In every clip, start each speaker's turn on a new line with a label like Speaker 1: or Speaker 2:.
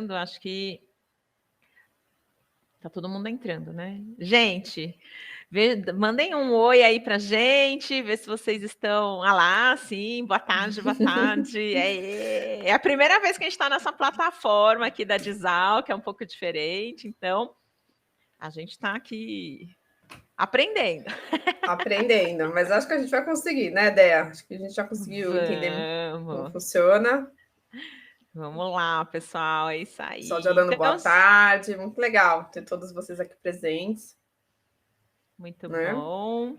Speaker 1: entrando, acho que tá todo mundo entrando, né? Gente, mandem um oi aí pra gente, ver se vocês estão. Ah lá, sim, boa tarde, boa tarde. É a primeira vez que a gente está nessa plataforma aqui da Dizal, que é um pouco diferente, então a gente está aqui aprendendo.
Speaker 2: Aprendendo, mas acho que a gente vai conseguir, né, Dea? Acho que a gente já conseguiu entender como funciona.
Speaker 1: Vamos lá, pessoal, é isso
Speaker 2: O pessoal
Speaker 1: aí.
Speaker 2: já dando boa
Speaker 1: Então,
Speaker 2: tarde, muito legal ter todos vocês aqui presentes.
Speaker 1: muito
Speaker 2: Né?
Speaker 1: bom.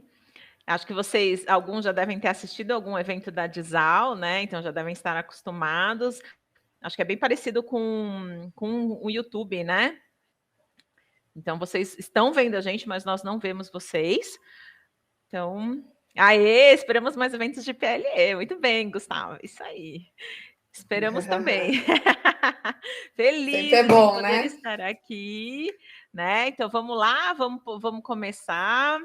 Speaker 1: Acho que vocês, alguns já devem ter assistido algum evento da Dizal, né? Então já devem estar acostumados. Acho que é bem parecido com o YouTube, né? Então vocês estão vendo a gente, mas nós não vemos vocês. Então, aê, esperamos mais eventos de PLE. Muito bem, Gustavo. Isso aí. Esperamos também.
Speaker 2: Sempre é
Speaker 1: Felizes em
Speaker 2: bom,
Speaker 1: poder
Speaker 2: né?
Speaker 1: estar aqui, né? Então vamos lá, vamos começar.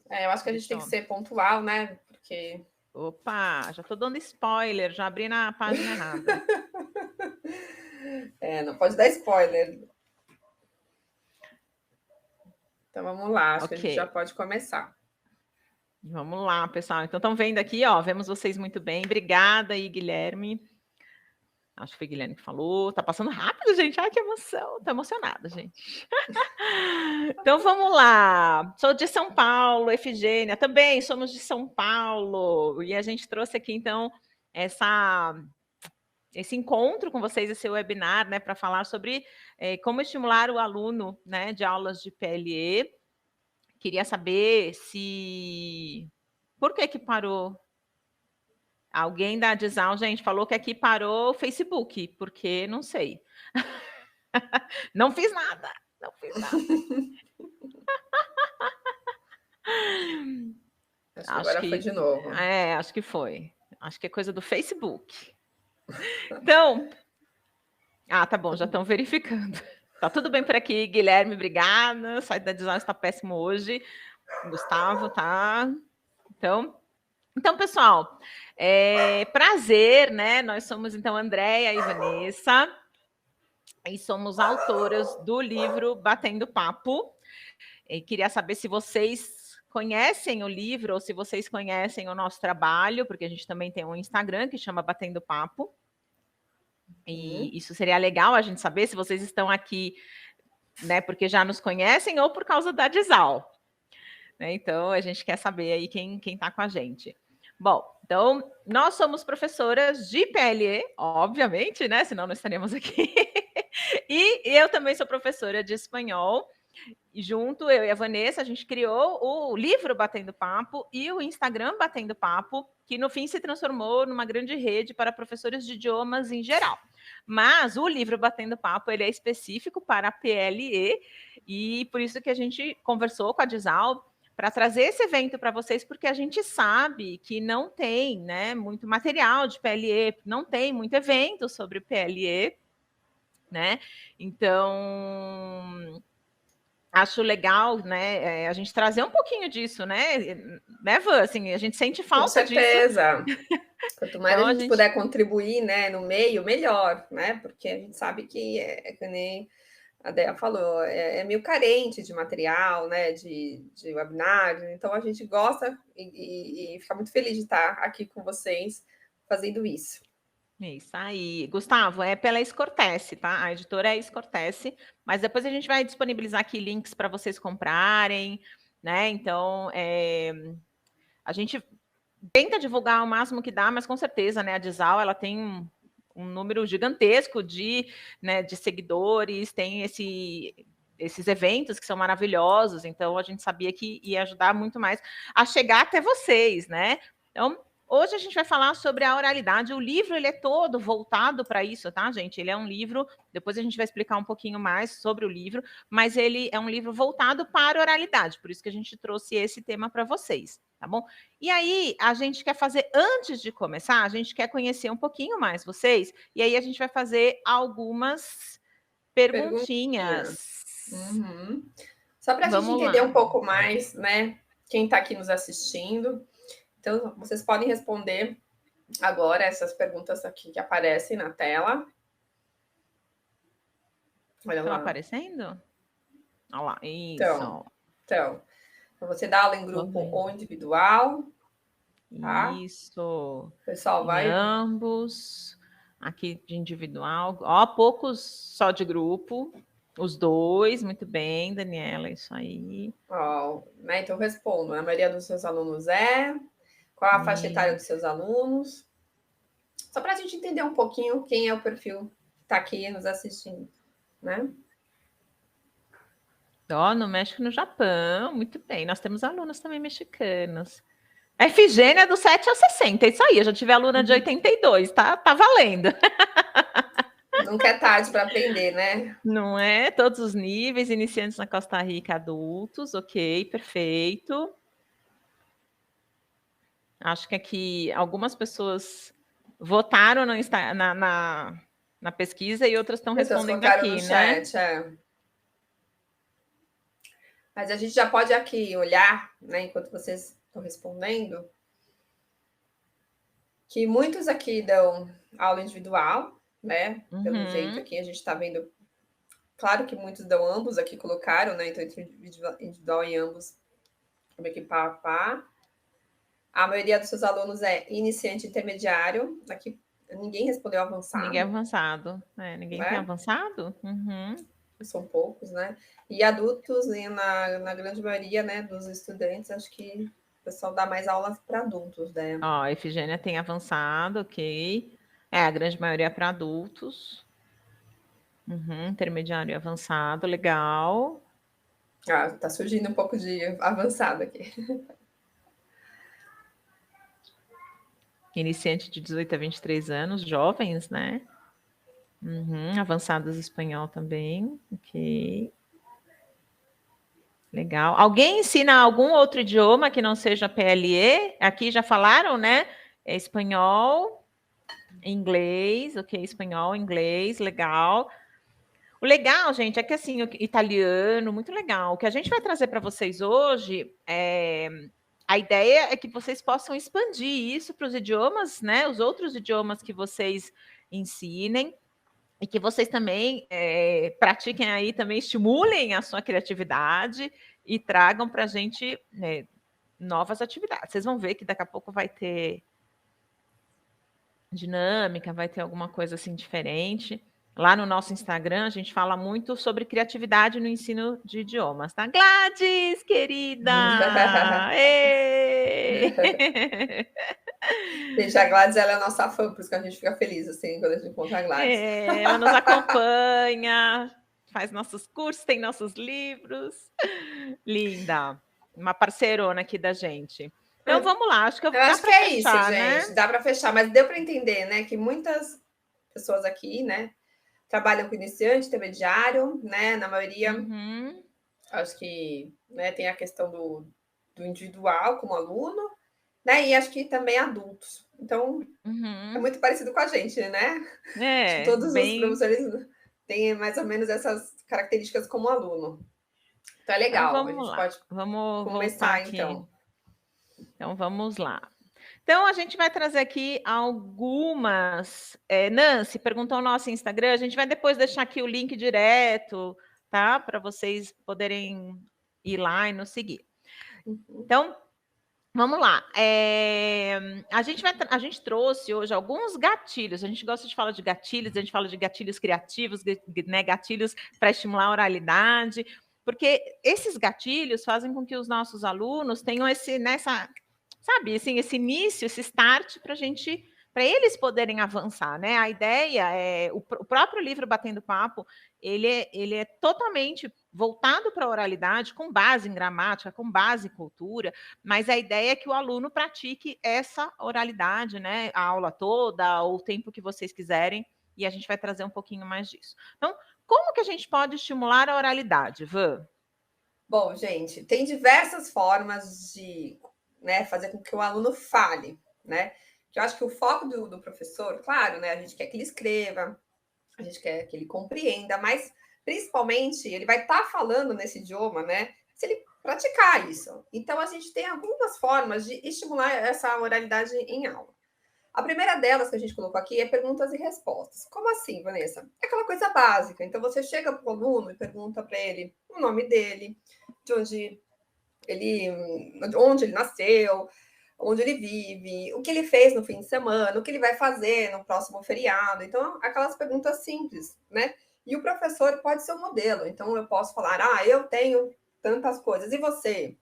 Speaker 2: Eu acho que a gente
Speaker 1: Deixa
Speaker 2: tem que
Speaker 1: eu...
Speaker 2: ser pontual, né? Porque.
Speaker 1: Opa, já estou dando spoiler, já abri na página errada.
Speaker 2: Não pode dar spoiler. Então vamos lá, acho que a gente já
Speaker 1: Ok.
Speaker 2: pode começar.
Speaker 1: Vamos lá, pessoal. Então estão vendo aqui, ó, vemos vocês muito bem. Obrigada aí, Guilherme. Acho que foi Guilherme que falou. Tá passando rápido, gente. Ai, que emoção. Tô emocionada, gente. Então vamos lá. Sou de São Paulo, Efigênia. Também somos de São Paulo. E a gente trouxe aqui, então, esse encontro com vocês, esse webinar, né, para falar sobre como estimular o aluno, né, de aulas de PLE. Queria saber se... Por que parou? Alguém da Dizal, gente, falou que aqui parou o Facebook, porque não sei. Não fiz nada, não fiz nada.
Speaker 2: Acho que
Speaker 1: Acho
Speaker 2: agora foi
Speaker 1: que
Speaker 2: de novo.
Speaker 1: acho que foi. Acho que é coisa do Facebook. Então, tá bom, já estão verificando. Tá tudo bem por aqui, Guilherme, obrigada. O site da Dizal está péssimo hoje. Gustavo, tá? Então, pessoal, prazer, né? Nós somos, então, Andréia e Vanessa, e somos autoras do livro Batendo Papo. E queria saber se vocês conhecem o livro ou se vocês conhecem o nosso trabalho, porque a gente também tem um Instagram que chama Batendo Papo. E isso seria legal a gente saber se vocês estão aqui, né, porque já nos conhecem ou por causa da Dizal. Né? Então, a gente quer saber aí quem está com a gente. Bom, então, nós somos professoras de PLE, obviamente, né? Senão não estaríamos aqui. E eu também sou professora de espanhol. E junto, eu e a Vanessa, a gente criou o livro Batendo Papo e o Instagram Batendo Papo, que no fim se transformou numa grande rede para professores de idiomas em geral. Mas o livro Batendo Papo, ele é específico para a PLE, e por isso que a gente conversou com a Dizal para trazer esse evento para vocês, porque a gente sabe que não tem, né, muito material de PLE, não tem muito evento sobre PLE, né? Então, acho legal, né, a gente trazer um pouquinho disso, né, Van? Assim, a gente sente
Speaker 2: Com
Speaker 1: falta disso.
Speaker 2: certeza. Quanto mais
Speaker 1: Então,
Speaker 2: a gente puder contribuir, né, no meio, melhor, né? Porque a gente sabe que que nem a Dea falou, é meio carente de material, né? De webinar, então a gente gosta e fica muito feliz de estar aqui com vocês fazendo isso.
Speaker 1: Isso aí. Gustavo, é pela Escortece, tá? A editora é Escortece, mas depois a gente vai disponibilizar aqui links para vocês comprarem, né? Então, a gente tenta divulgar o máximo que dá, mas com certeza, né? A Dizal, ela tem um número gigantesco né, de seguidores, tem esses eventos que são maravilhosos, então a gente sabia que ia ajudar muito mais a chegar até vocês, né? Então, hoje a gente vai falar sobre a oralidade. O livro, ele é todo voltado para isso, tá, gente? Ele é um livro, depois a gente vai explicar um pouquinho mais sobre o livro, mas ele é um livro voltado para a oralidade, por isso que a gente trouxe esse tema para vocês, tá bom? E aí, a gente quer fazer, antes de começar, a gente quer conhecer um pouquinho mais vocês, e aí a gente vai fazer algumas perguntinhas.
Speaker 2: Uhum. Só para a gente
Speaker 1: Vamos
Speaker 2: entender
Speaker 1: lá.
Speaker 2: um pouco mais, né? Quem está aqui nos assistindo. Então, vocês podem responder agora essas perguntas aqui que aparecem na tela. Olha
Speaker 1: Estão
Speaker 2: lá.
Speaker 1: aparecendo? Olha lá,
Speaker 2: Então,
Speaker 1: isso.
Speaker 2: então, você dá aula em grupo ou individual, tá?
Speaker 1: Isso.
Speaker 2: O pessoal
Speaker 1: Em
Speaker 2: vai...
Speaker 1: ambos. Aqui de individual. Ó, poucos só de grupo. Os dois, muito bem, Daniela, isso aí.
Speaker 2: Ó, né? Então, respondo. A maioria dos seus alunos é... Qual a faixa etária dos seus alunos? Só para a gente entender um pouquinho quem é o perfil que está aqui nos assistindo, né?
Speaker 1: Ó, no México e no Japão, muito bem. Nós temos alunos também mexicanos. A Efigênia é do 7 ao 60, isso aí. Eu já tive aluna de 82, tá? Tá valendo.
Speaker 2: Nunca é tarde para aprender, né?
Speaker 1: Não é? Todos os níveis, iniciantes na Costa Rica, adultos, ok, perfeito. Acho que aqui algumas pessoas votaram no na pesquisa e outras estão
Speaker 2: Pessoas
Speaker 1: respondendo
Speaker 2: colocaram no
Speaker 1: aqui, né?
Speaker 2: chat, é. Mas a gente já pode aqui olhar, né, enquanto vocês estão respondendo, que muitos aqui dão aula individual, né? Pelo jeito
Speaker 1: Uhum.
Speaker 2: aqui a gente está vendo. Claro que muitos dão ambos, aqui colocaram, né? Então, entre individual e ambos, como que pá, pá. A maioria dos seus alunos é iniciante intermediário. Aqui ninguém respondeu
Speaker 1: Ninguém
Speaker 2: avançado,
Speaker 1: avançado. É, ninguém tem
Speaker 2: né?
Speaker 1: avançado? Uhum.
Speaker 2: São poucos, né? E adultos, e na grande maioria, né, dos estudantes, acho que o pessoal dá mais aulas para adultos, né?
Speaker 1: Ó, a Efigênia tem avançado, ok. É, a grande maioria é para adultos. Uhum, intermediário e avançado, legal.
Speaker 2: Ah, tá surgindo um pouco de avançado aqui.
Speaker 1: Iniciante de 18 a 23 anos, jovens, né? Uhum, avançados espanhol também, ok. Legal. Alguém ensina algum outro idioma que não seja PLE? Aqui já falaram, né? É espanhol, inglês, ok, espanhol, inglês, legal. O legal, gente, é que assim, o italiano, muito legal. O que a gente vai trazer para vocês hoje é a ideia é que vocês possam expandir isso para os idiomas, né? Os outros idiomas que vocês ensinem e que vocês também pratiquem aí, também estimulem a sua criatividade e tragam para a gente, né, novas atividades. Vocês vão ver que daqui a pouco vai ter dinâmica, vai ter alguma coisa assim diferente. Lá no nosso Instagram, a gente fala muito sobre criatividade no ensino de idiomas, tá? Gladys, querida! Ê!
Speaker 2: Gente, a Gladys, ela é a nossa fã, por isso que a gente fica feliz, assim, quando a gente encontra a Gladys.
Speaker 1: Ela nos acompanha, faz nossos cursos, tem nossos livros. Linda! Uma parceirona aqui da gente. Então vamos lá, acho que
Speaker 2: Eu
Speaker 1: dá
Speaker 2: acho que
Speaker 1: para
Speaker 2: é isso,
Speaker 1: fechar,
Speaker 2: gente.
Speaker 1: né?
Speaker 2: Dá para fechar, mas deu para entender, né, que muitas pessoas aqui, né, trabalham com iniciante, intermediário, né, na maioria,
Speaker 1: Uhum,
Speaker 2: acho que, né, tem a questão do individual como aluno, né, e acho que também adultos. Então, é
Speaker 1: uhum.
Speaker 2: muito parecido com a gente, né? Acho que
Speaker 1: É,
Speaker 2: todos os
Speaker 1: bem.
Speaker 2: professores têm mais ou menos essas características como aluno. Então é
Speaker 1: Então
Speaker 2: legal, a
Speaker 1: vamos
Speaker 2: gente
Speaker 1: lá,
Speaker 2: pode
Speaker 1: vamos voltar
Speaker 2: começar
Speaker 1: aqui.
Speaker 2: então.
Speaker 1: Então vamos lá. Então a gente vai trazer aqui algumas. Nancy perguntou no nosso Instagram, a gente vai depois deixar aqui o link direto, tá? Para vocês poderem ir lá e nos seguir. Então, vamos lá. A gente trouxe hoje alguns gatilhos. A gente gosta de falar de gatilhos, a gente fala de gatilhos criativos, né, gatilhos para estimular a oralidade, porque esses gatilhos fazem com que os nossos alunos tenham sabe, assim, esse início, esse start para eles poderem avançar, né? A ideia é o próprio livro Batendo Papo, ele é totalmente voltado para a oralidade, com base em gramática, com base em cultura, mas a ideia é que o aluno pratique essa oralidade, né? A aula toda, ou o tempo que vocês quiserem, e a gente vai trazer um pouquinho mais disso. Então, como que a gente pode estimular a oralidade, Van?
Speaker 2: Bom, gente, tem diversas formas de, né, fazer com que o aluno fale, né? Que eu acho que o foco do professor, claro, né? A gente quer que ele escreva, a gente quer que ele compreenda, mas principalmente ele vai estar falando nesse idioma, né? Se ele praticar isso. Então, a gente tem algumas formas de estimular essa oralidade em aula. A primeira delas que a gente colocou aqui é perguntas e respostas. Como assim, Vanessa? É aquela coisa básica. Então, você chega para o aluno e pergunta para ele o nome dele, de onde ele nasceu, onde ele vive, o que ele fez no fim de semana, o que ele vai fazer no próximo feriado. Então, aquelas perguntas simples, né? E o professor pode ser um modelo. Então, eu posso falar, eu tenho tantas coisas, e você?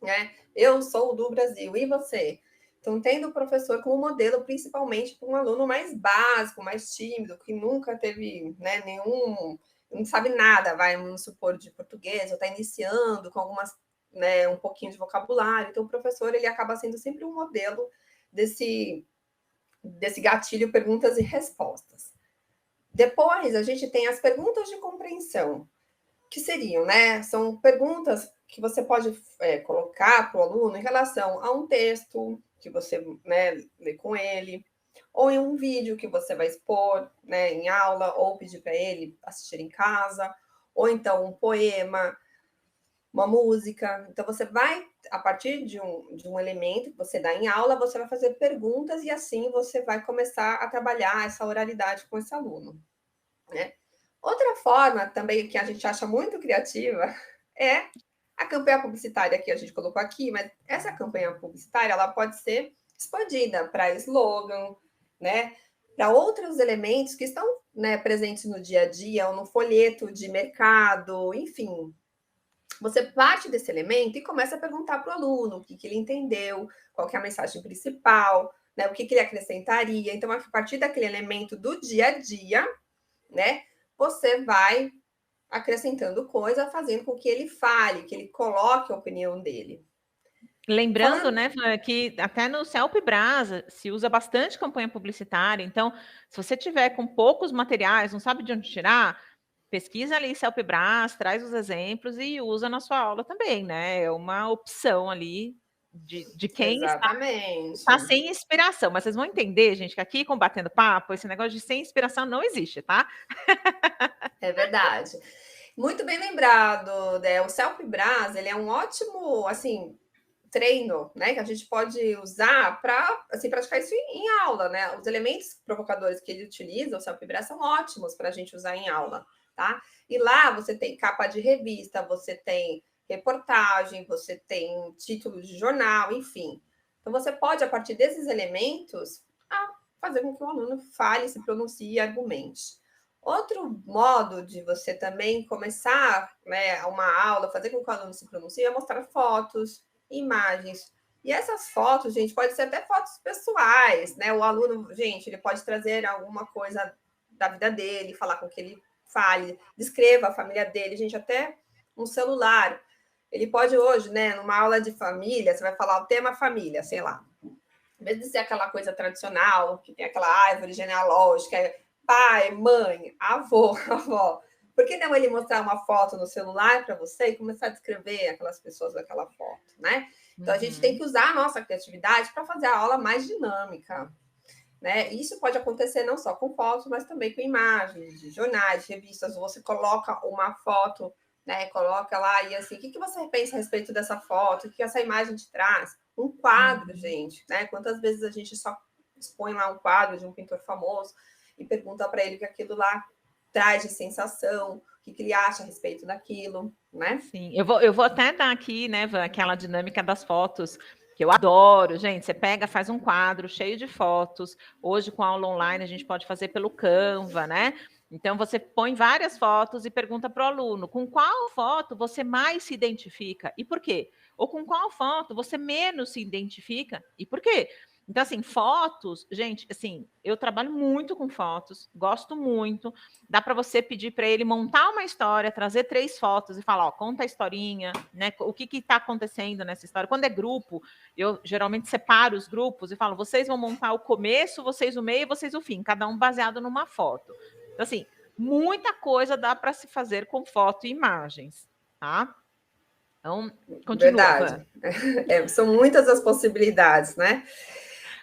Speaker 2: Né? Eu sou do Brasil, e você? Então, tendo o professor como modelo, principalmente para um aluno mais básico, mais tímido, que nunca teve, né, não sabe nada, vamos supor, de português, ou está iniciando com algumas, né, um pouquinho de vocabulário. Então, o professor, ele acaba sendo sempre um modelo desse gatilho perguntas e respostas. Depois, a gente tem as perguntas de compreensão, que seriam, né? São perguntas que você pode colocar para o aluno em relação a um texto que você, né, lê com ele, ou em um vídeo que você vai expor, né, em aula, ou pedir para ele assistir em casa, ou então um poema, uma música. Então, você vai, a partir de um elemento que você dá em aula, você vai fazer perguntas e assim você vai começar a trabalhar essa oralidade com esse aluno, né? Outra forma também que a gente acha muito criativa é a campanha publicitária que a gente colocou aqui, mas essa campanha publicitária ela pode ser expandida para slogan, né? Para outros elementos que estão, né, presentes no dia a dia ou no folheto de mercado, enfim. Você parte desse elemento e começa a perguntar para o aluno o que ele entendeu, qual que é a mensagem principal, né? O que ele acrescentaria. Então, a partir daquele elemento do dia a dia, né? Você vai acrescentando coisa, fazendo com que ele fale, que ele coloque a opinião dele.
Speaker 1: Lembrando,
Speaker 2: Falando...
Speaker 1: né, que até no CELP-Brás se usa bastante campanha publicitária, então, se você tiver com poucos materiais, não sabe de onde tirar, pesquisa ali CELP-Brás, traz os exemplos e usa na sua aula também, né? É uma opção ali de quem está
Speaker 2: Exatamente.
Speaker 1: sem inspiração. Mas vocês vão entender, gente, que aqui, combatendo papo, esse negócio de sem inspiração não existe, tá?
Speaker 2: É verdade. Muito bem lembrado, né? O CELP-Brás, ele é um ótimo, assim, treino, né, que a gente pode usar para assim, praticar isso em aula, né? Os elementos provocadores que ele utiliza, o CELP-Brás, são ótimos para a gente usar em aula, tá? E lá você tem capa de revista, você tem reportagem, você tem título de jornal, enfim. Então você pode, a partir desses elementos, fazer com que o aluno fale, se pronuncie e argumente. Outro modo de você também começar, né, uma aula, fazer com que o aluno se pronuncie, é mostrar fotos, imagens. E essas fotos, gente, pode ser até fotos pessoais, né? O aluno, gente, ele pode trazer alguma coisa da vida dele, falar com que ele fale, descreva a família dele, gente, até um celular. Ele pode hoje, né, numa aula de família, você vai falar o tema família, sei lá. Em vez de ser aquela coisa tradicional, que tem aquela árvore genealógica, pai, mãe, avô, avó, por que não ele mostrar uma foto no celular para você e começar a descrever aquelas pessoas daquela foto, né? Então, a gente tem que usar a nossa criatividade para fazer a aula mais dinâmica, né? Isso pode acontecer não só com fotos, mas também com imagens de jornais, de revistas. Você coloca uma foto, né? Coloca lá e assim, o que você pensa a respeito dessa foto? O que essa imagem te traz? Um quadro, gente, né? Quantas vezes a gente só expõe lá um quadro de um pintor famoso e pergunta para ele o que aquilo lá traz de sensação, o que ele acha a respeito daquilo, né?
Speaker 1: Sim, eu vou até dar aqui, né, Van, aquela dinâmica das fotos, que eu adoro, gente. Você pega, faz um quadro cheio de fotos. Hoje, com a aula online, a gente pode fazer pelo Canva, né? Então, você põe várias fotos e pergunta para o aluno com qual foto você mais se identifica e por quê? Ou com qual foto você menos se identifica e por quê? Então, assim, fotos, gente, assim, eu trabalho muito com fotos, gosto muito. Dá para você pedir para ele montar uma história, trazer 3 fotos e falar, ó, conta a historinha, né? O que está acontecendo nessa história. Quando é grupo, eu geralmente separo os grupos e falo, vocês vão montar o começo, vocês o meio e vocês o fim, cada um baseado numa foto. Então, assim, muita coisa dá para se fazer com foto e imagens, tá? Então, continua, Van.
Speaker 2: Verdade. São muitas as possibilidades, né?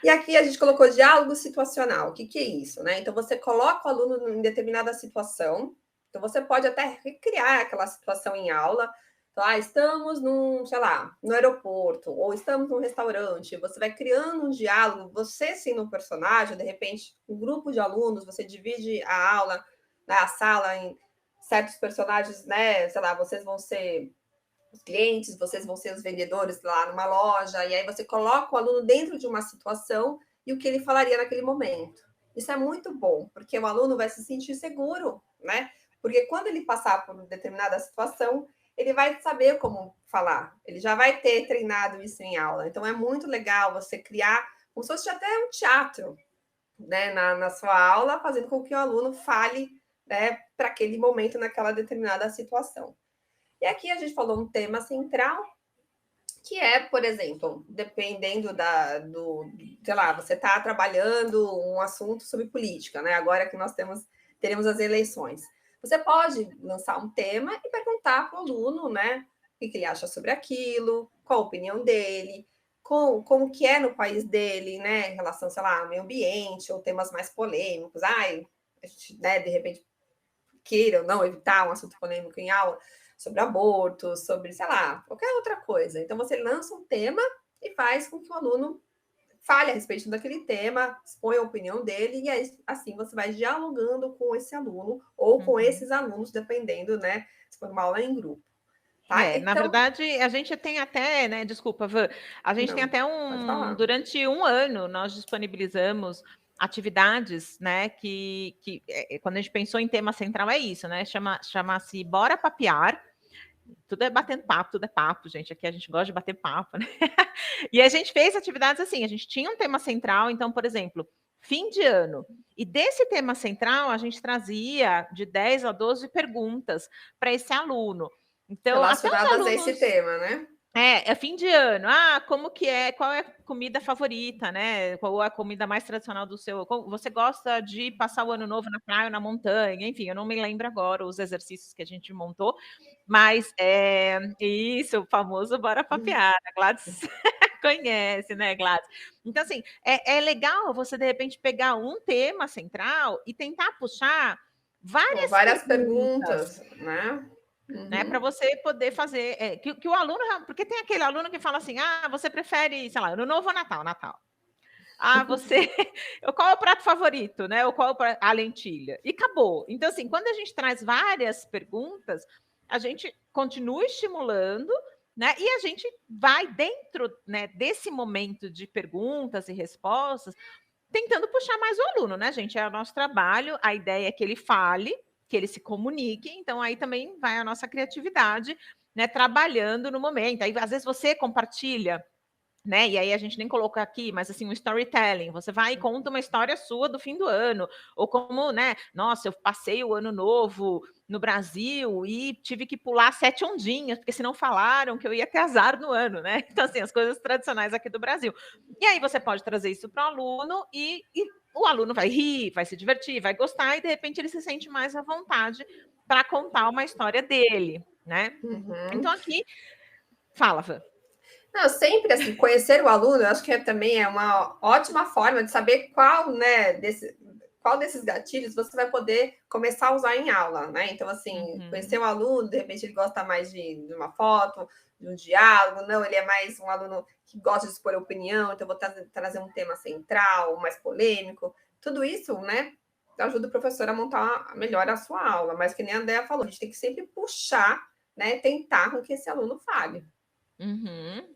Speaker 2: E aqui a gente colocou diálogo situacional. O que é isso, né? Então, você coloca o aluno em determinada situação. Então, você pode até recriar aquela situação em aula, Então, estamos num, sei lá, no aeroporto, ou estamos num restaurante, você vai criando um diálogo, você sendo um personagem, de repente, um grupo de alunos, você divide a aula, né, a sala em certos personagens, né? Sei lá, vocês vão ser os clientes, vocês vão ser os vendedores lá numa loja, e aí você coloca o aluno dentro de uma situação e o que ele falaria naquele momento. Isso é muito bom, porque o aluno vai se sentir seguro, né? Porque quando ele passar por determinada situação, ele vai saber como falar, ele já vai ter treinado isso em aula. Então é muito legal você criar como se fosse até um teatro, né, na sua aula, fazendo com que o aluno fale, né, para aquele momento, naquela determinada situação. E aqui a gente falou um tema central, que é, por exemplo, dependendo sei lá, você está trabalhando um assunto sobre política, né? Agora que nós teremos as eleições. Você pode lançar um tema e perguntar para o aluno, né? O que ele acha sobre aquilo, qual a opinião dele, como que é no país dele, né? Em relação, sei lá, ao meio ambiente, ou temas mais polêmicos. A gente, né, de repente, queira ou não evitar um assunto polêmico em aula, sobre aborto, sobre, sei lá, qualquer outra coisa. Então, você lança um tema e faz com que o aluno fale a respeito daquele tema, expõe a opinião dele, e aí, assim você vai dialogando com esse aluno ou com esses alunos, dependendo, né? Se for uma aula em grupo. Tá?
Speaker 1: Na
Speaker 2: Então,
Speaker 1: verdade, a gente tem até, né? Desculpa, Van, a gente tem
Speaker 2: não,
Speaker 1: até
Speaker 2: pode falar.
Speaker 1: durante um ano, nós disponibilizamos atividades, né? Quando a gente pensou em tema central, é isso, né? Chama-se Bora Papear. Tudo é batendo papo, tudo é papo, gente. Aqui a gente gosta de bater papo, né? E a gente fez atividades assim, a gente tinha um tema central, então, por exemplo, fim de ano. E desse tema central, a gente trazia de 10 a 12 perguntas para esse aluno. Então, até os
Speaker 2: Relacionadas a esse
Speaker 1: alunos.
Speaker 2: tema, né?
Speaker 1: É fim de ano. Como que é? Qual é a comida favorita, né? Qual é a comida mais tradicional do seu? Você gosta de passar o ano novo na praia ou na montanha? Enfim, eu não me lembro agora os exercícios que a gente montou, mas isso, o famoso bora papear. A Gladys conhece, né, Gladys? Então, assim, é legal você, de repente, pegar um tema central e tentar puxar várias
Speaker 2: Várias
Speaker 1: perguntas,
Speaker 2: perguntas, né?
Speaker 1: né, para você poder fazer, que o aluno, porque tem aquele aluno que fala assim, você prefere, sei lá, ano novo ou Natal? Natal. Você, qual é o prato favorito, né, ou qual é a lentilha? E acabou. Então, assim, quando a gente traz várias perguntas, a gente continua estimulando, né, e a gente vai dentro, né, desse momento de perguntas e respostas, tentando puxar mais o aluno, né, gente? É o nosso trabalho, a ideia é que ele fale, que ele se comunique, então aí também vai a nossa criatividade, né, trabalhando no momento. Aí, às vezes, você compartilha, né? E aí a gente nem colocou aqui, mas assim, um storytelling. Você vai e conta uma história sua do fim do ano, ou como, né? Nossa, eu passei o ano novo no Brasil e tive que pular 7 ondinhas, porque senão falaram que eu ia ter azar no ano, né? Então, assim, as coisas tradicionais aqui do Brasil. E aí você pode trazer isso para o aluno e o aluno vai rir, vai se divertir, vai gostar, e de repente ele se sente mais à vontade para contar uma história dele, né?
Speaker 2: Uhum.
Speaker 1: Então, aqui, fala, Van.
Speaker 2: Não, sempre assim, conhecer o aluno, eu acho que também é uma ótima forma de saber qual, né, qual desses gatilhos você vai poder começar a usar em aula, né? Então, assim, conhecer o aluno, de repente ele gosta mais de uma foto, de um diálogo, não, ele é mais um aluno que gosta de expor opinião, então eu vou trazer um tema central, mais polêmico. Tudo isso, né, ajuda o professor a montar melhor a sua aula, mas que nem a Andrea falou, a gente tem que sempre puxar, né, tentar com que esse aluno fale.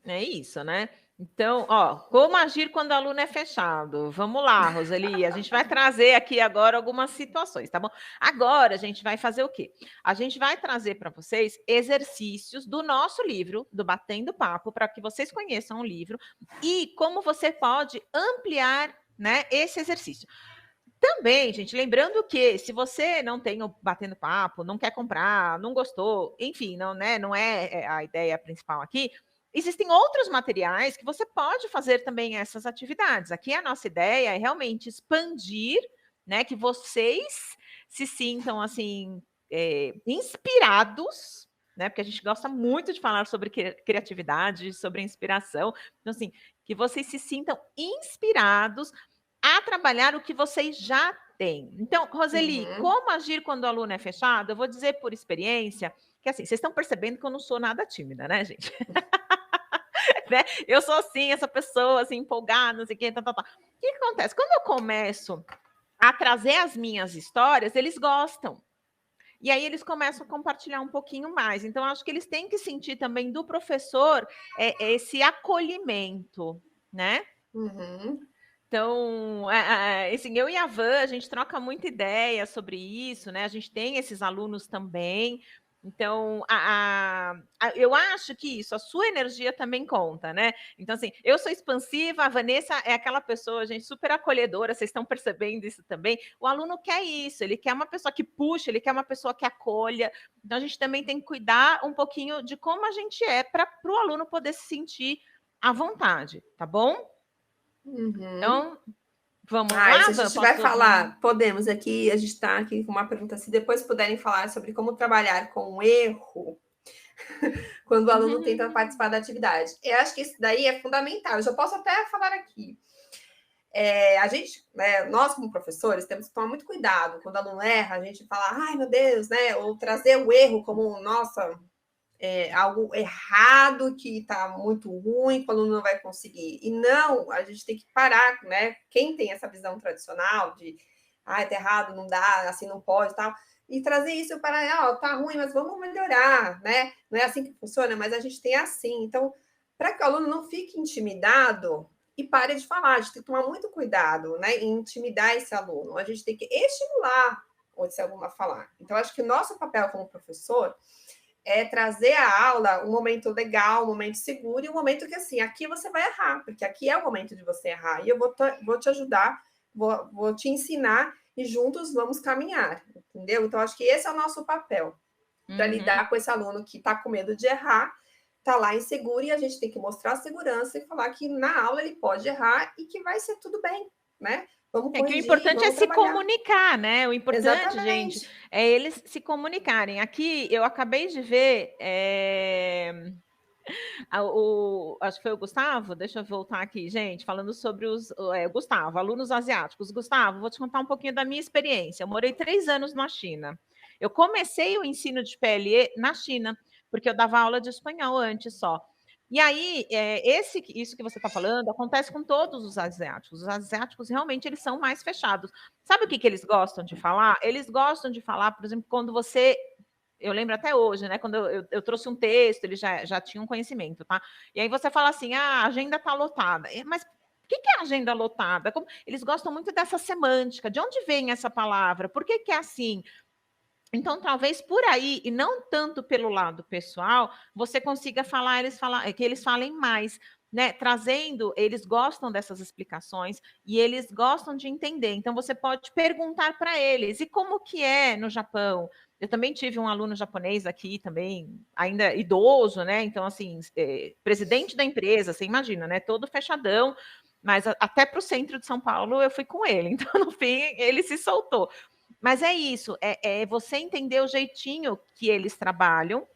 Speaker 1: É isso, né? Então, como agir quando o aluno é fechado? Vamos lá, Roseli, a gente vai trazer aqui agora algumas situações, tá bom? Agora a gente vai fazer o quê? A gente vai trazer para vocês exercícios do nosso livro, do Batendo Papo, para que vocês conheçam o livro e como você pode ampliar, né, esse exercício. Também, gente, lembrando que se você não tem o Batendo Papo, não quer comprar, não gostou, enfim, não, né, não é a ideia principal aqui, existem outros materiais que você pode fazer também essas atividades. Aqui a nossa ideia é realmente expandir, né, que vocês se sintam, assim, inspirados, né, porque a gente gosta muito de falar sobre criatividade, sobre inspiração. Então, assim, que vocês se sintam inspirados a trabalhar o que vocês já tem. Então, Roseli,
Speaker 2: Uhum.
Speaker 1: como agir quando o aluno é fechado? Eu vou dizer por experiência que, assim, vocês estão percebendo que eu não sou nada tímida, né, gente? Né? Eu sou assim, essa pessoa assim, empolgada, não sei o quê, O que acontece? Quando eu começo a trazer as minhas histórias, eles gostam. E aí eles começam a compartilhar um pouquinho mais. Então, acho que eles têm que sentir também do professor esse acolhimento, né?
Speaker 2: Uhum.
Speaker 1: Então, assim, eu e a Van, a gente troca muita ideia sobre isso, né? A gente tem esses alunos também. Então, eu acho que isso, a sua energia também conta, né? Então, assim, eu sou expansiva, a Vanessa é aquela pessoa, gente, super acolhedora, vocês estão percebendo isso também. O aluno quer isso, ele quer uma pessoa que puxa, ele quer uma pessoa que acolha. Então, a gente também tem que cuidar um pouquinho de como a gente é para o aluno poder se sentir à vontade, tá bom?
Speaker 2: Uhum.
Speaker 1: Então, vamos
Speaker 2: Ah, e
Speaker 1: lá,
Speaker 2: se a
Speaker 1: Van?
Speaker 2: gente vai
Speaker 1: Posso já?
Speaker 2: falar, podemos aqui, a gente está aqui com uma pergunta, se depois puderem falar sobre como trabalhar com o erro quando o aluno tenta participar da atividade. Eu acho que isso daí é fundamental. Eu já posso até falar aqui. A gente, né, nós como professores, temos que tomar muito cuidado. Quando o aluno erra, a gente fala, ai meu Deus, né? Ou trazer o erro como, nossa, algo errado que está muito ruim, que o aluno não vai conseguir. E não, a gente tem que parar, né? Quem tem essa visão tradicional de tá errado, não dá, assim não pode e tal, e trazer isso para, tá ruim, mas vamos melhorar, né? Não é assim que funciona, mas a gente tem assim. Então, para que o aluno não fique intimidado e pare de falar, a gente tem que tomar muito cuidado, né? Em intimidar esse aluno. A gente tem que estimular esse aluno a falar. Então, acho que o nosso papel como professor é trazer a aula um momento legal, um momento seguro e um momento que, assim, aqui você vai errar, porque aqui é o momento de você errar. E eu vou te ajudar, vou te ensinar e juntos vamos caminhar, entendeu? Então, acho que esse é o nosso papel, para
Speaker 1: Uhum.
Speaker 2: lidar com esse aluno que está com medo de errar, está lá inseguro e a gente tem que mostrar a segurança e falar que na aula ele pode errar e que vai ser tudo bem, né? Vamos
Speaker 1: É que o
Speaker 2: corrigir,
Speaker 1: importante é
Speaker 2: vamos
Speaker 1: se
Speaker 2: trabalhar.
Speaker 1: comunicar, né? O importante, gente,
Speaker 2: Exatamente.
Speaker 1: é eles se comunicarem. Aqui eu acabei de ver acho que foi o Gustavo, deixa eu voltar aqui, gente, falando sobre o Gustavo, alunos asiáticos. Gustavo, vou te contar um pouquinho da minha experiência. Eu morei 3 anos na China. Eu comecei o ensino de PLE na China, porque eu dava aula de espanhol antes só. E aí, isso que você está falando acontece com todos os asiáticos. Os asiáticos realmente eles são mais fechados. Sabe o que eles gostam de falar? Eles gostam de falar, por exemplo, quando você eu lembro até hoje, né? Quando eu trouxe um texto, eles já tinham conhecimento, tá? E aí você fala assim: ah, a agenda está lotada. Mas o que é agenda lotada? Eles gostam muito dessa semântica. De onde vem essa palavra? Por que é assim? Então, talvez por aí, e não tanto pelo lado pessoal, você consiga que eles falem mais, né? Trazendo, eles gostam dessas explicações e eles gostam de entender. Então, você pode perguntar para eles, e como que é no Japão? Eu também tive um aluno japonês aqui também, ainda idoso, né? Então, assim, presidente da empresa, você imagina, né? Todo fechadão, mas até para o centro de São Paulo eu fui com ele. Então, no fim, ele se soltou. Mas é isso, é você entender o jeitinho que eles trabalham,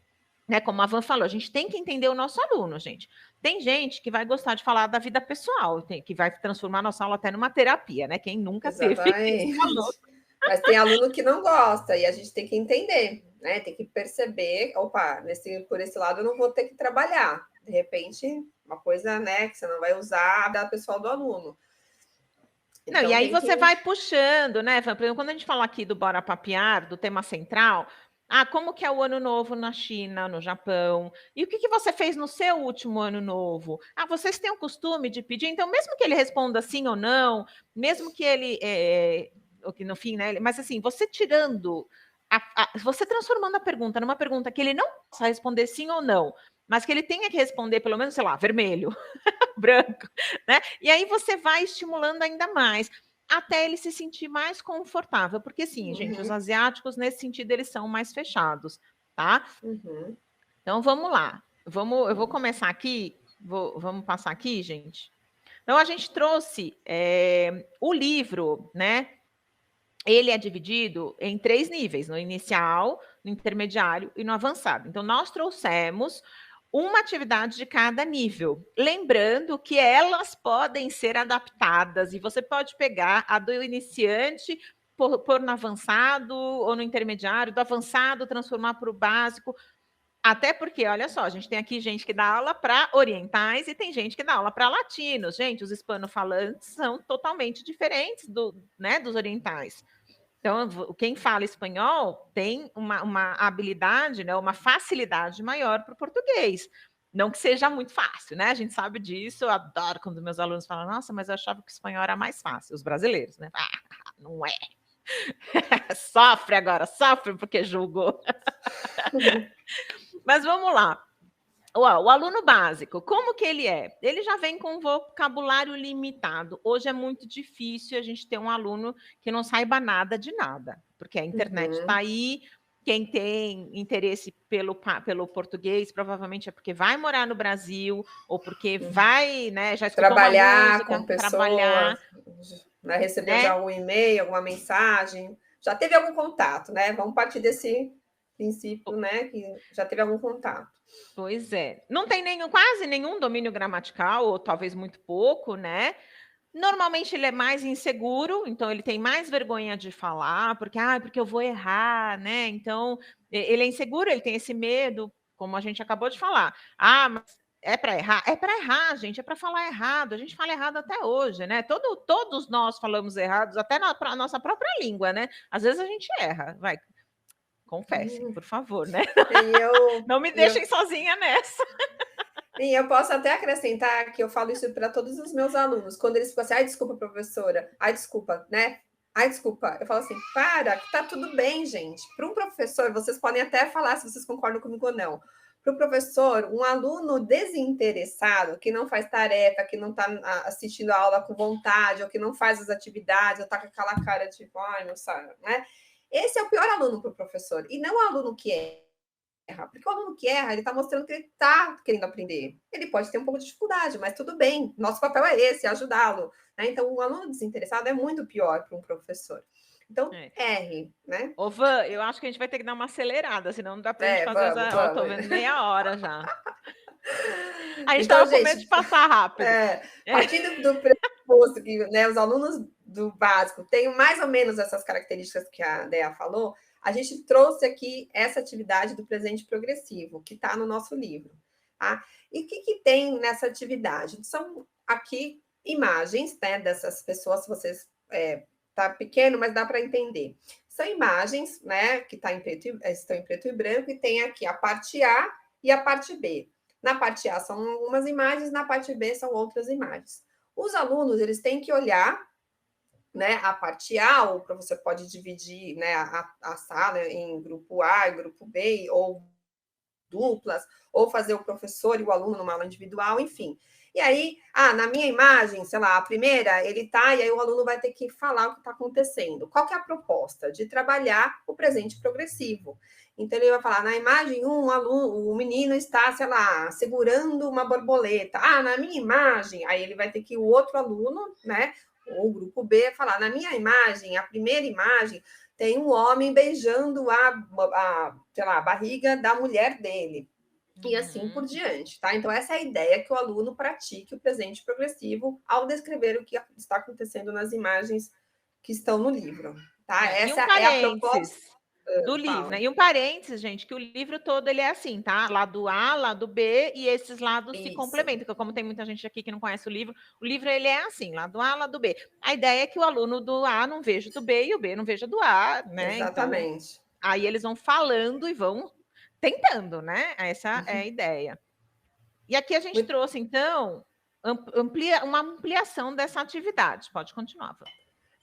Speaker 1: né? Como a Van falou, a gente tem que entender o nosso aluno, gente. Tem gente que vai gostar de falar da vida pessoal, que vai transformar nossa aula até numa terapia, né? Quem nunca teve esse aluno.
Speaker 2: Exatamente. Mas tem aluno que não gosta e a gente tem que entender, né? Tem que perceber, opa, por esse lado eu não vou ter que trabalhar. De repente, uma coisa, né, que você não vai usar da pessoal do aluno.
Speaker 1: Não, e
Speaker 2: Então
Speaker 1: aí
Speaker 2: tem
Speaker 1: você
Speaker 2: que.
Speaker 1: vai puxando, né? Por exemplo, quando a gente fala aqui do Bora Papear, do tema central, como que é o ano novo na China, no Japão? E o que você fez no seu último ano novo? Vocês têm o costume de pedir? Então, mesmo que ele responda sim ou não, mesmo que ele, o que no fim, né? Mas assim, você tirando, você transformando a pergunta numa pergunta que ele não possa responder sim ou não, mas que ele tenha que responder pelo menos, sei lá, vermelho, branco, né? E aí você vai estimulando ainda mais até ele se sentir mais confortável, porque sim, gente, os
Speaker 2: Uhum,
Speaker 1: asiáticos nesse sentido eles são mais fechados, tá?
Speaker 2: uhum.
Speaker 1: Então vamos lá, eu vou começar aqui, vamos passar aqui, gente. Então a gente trouxe o livro, né? Ele é dividido em 3 níveis: no inicial, no intermediário e no avançado. Então nós trouxemos uma atividade de cada nível. Lembrando que elas podem ser adaptadas e você pode pegar a do iniciante pôr no avançado ou no intermediário, do avançado transformar para o básico. Até porque, olha só, a gente tem aqui gente que dá aula para orientais e tem gente que dá aula para latinos. Gente, os hispanofalantes são totalmente diferentes né, dos orientais. Então, quem fala espanhol tem uma habilidade, né, uma facilidade maior para o português. Não que seja muito fácil, né? A gente sabe disso. Eu adoro quando meus alunos falam, nossa, mas eu achava que o espanhol era mais fácil, os brasileiros, né? Ah, não é. Sofre agora, sofre porque julgou. Mas vamos lá. O aluno básico, como que ele é? Ele já vem com um vocabulário limitado. Hoje é muito difícil a gente ter um aluno que não saiba nada de nada, porque a internet está aí. Quem tem interesse pelo português, provavelmente é porque vai morar no Brasil, ou porque vai, né, já escutou
Speaker 2: trabalhar
Speaker 1: uma música,
Speaker 2: com pessoas,
Speaker 1: trabalhar,
Speaker 2: né, recebeu
Speaker 1: né?
Speaker 2: já algum e-mail, alguma mensagem, já teve algum contato, né? Vamos partir desse princípio, né, que já teve algum contato.
Speaker 1: Pois é. Não tem quase nenhum domínio gramatical, ou talvez muito pouco, né? Normalmente ele é mais inseguro, então ele tem mais vergonha de falar, porque eu vou errar, né? Então, ele é inseguro, ele tem esse medo, como a gente acabou de falar. Ah, mas é para errar? É para errar, gente, é para falar errado. A gente fala errado até hoje, né? Todos nós falamos errados, até na nossa própria língua, né? Às vezes a gente erra. Vai, confessem, por favor, né? Não me deixem sozinha nessa.
Speaker 2: E eu posso até acrescentar que eu falo isso para todos os meus alunos, quando eles ficam assim, ai, desculpa, professora, ai, desculpa, né? Ai, desculpa. Eu falo assim, que tá tudo bem, gente. Para um professor, vocês podem até falar se vocês concordam comigo ou não. Para o professor, um aluno desinteressado, que não faz tarefa, que não está assistindo a aula com vontade, ou que não faz as atividades, ou está com aquela cara de, ai, não sabe, né? Esse é o pior aluno para o professor. E não o aluno que erra, porque o aluno que erra, ele está mostrando que ele está querendo aprender. Ele pode ter um pouco de dificuldade, mas tudo bem. Nosso papel é esse, ajudá-lo. Né? Então, um aluno desinteressado é muito pior para um professor. Então, erre, né?
Speaker 1: Ô, Van, eu acho que a gente vai ter que dar uma acelerada, senão não dá para a gente fazer
Speaker 2: vamos.
Speaker 1: Ó, tô vendo meia hora já. A gente
Speaker 2: então,
Speaker 1: estava com medo de passar rápido.
Speaker 2: Partindo do pressuposto que, né, os alunos do básico têm mais ou menos essas características que a Dea falou, a gente trouxe aqui essa atividade do presente progressivo, que está no nosso livro. Tá? E o que tem nessa atividade? São aqui imagens, né, dessas pessoas, se vocês tá pequeno, mas dá para entender. São imagens, né, que estão em preto e branco, e tem aqui a parte A e a parte B. Na parte A são algumas imagens, na parte B são outras imagens. Os alunos, eles têm que olhar, né, a parte A, o professor pode dividir, né, a sala em grupo A e grupo B, ou duplas, ou fazer o professor e o aluno numa aula individual, enfim. E aí, na minha imagem, sei lá, a primeira, ele tá, e aí o aluno vai ter que falar o que está acontecendo. Qual que é a proposta? De trabalhar o presente progressivo. Então, ele vai falar, na imagem 1, o menino está, sei lá, segurando uma borboleta. Na minha imagem, aí ele vai ter que o outro aluno, né, ou o grupo B, falar, na minha imagem, a primeira imagem, tem um homem beijando sei lá, a barriga da mulher dele. E assim por diante, tá? Então, essa é a ideia, que o aluno pratique o presente progressivo ao descrever o que está acontecendo nas imagens que estão no livro, tá? Essa é a proposta
Speaker 1: do livro, né? E um parênteses, gente, que o livro todo ele é assim, tá? Lado A, lado B, e esses lados se complementam, porque como tem muita gente aqui que não conhece o livro ele é assim, lado A, lado B. A ideia é que o aluno do A não veja do B e o B não veja do A, né?
Speaker 2: Exatamente.
Speaker 1: Então, aí eles vão falando e vão tentando, né? Essa é a ideia. E aqui a gente trouxe, então, uma ampliação dessa atividade. Pode continuar, Van.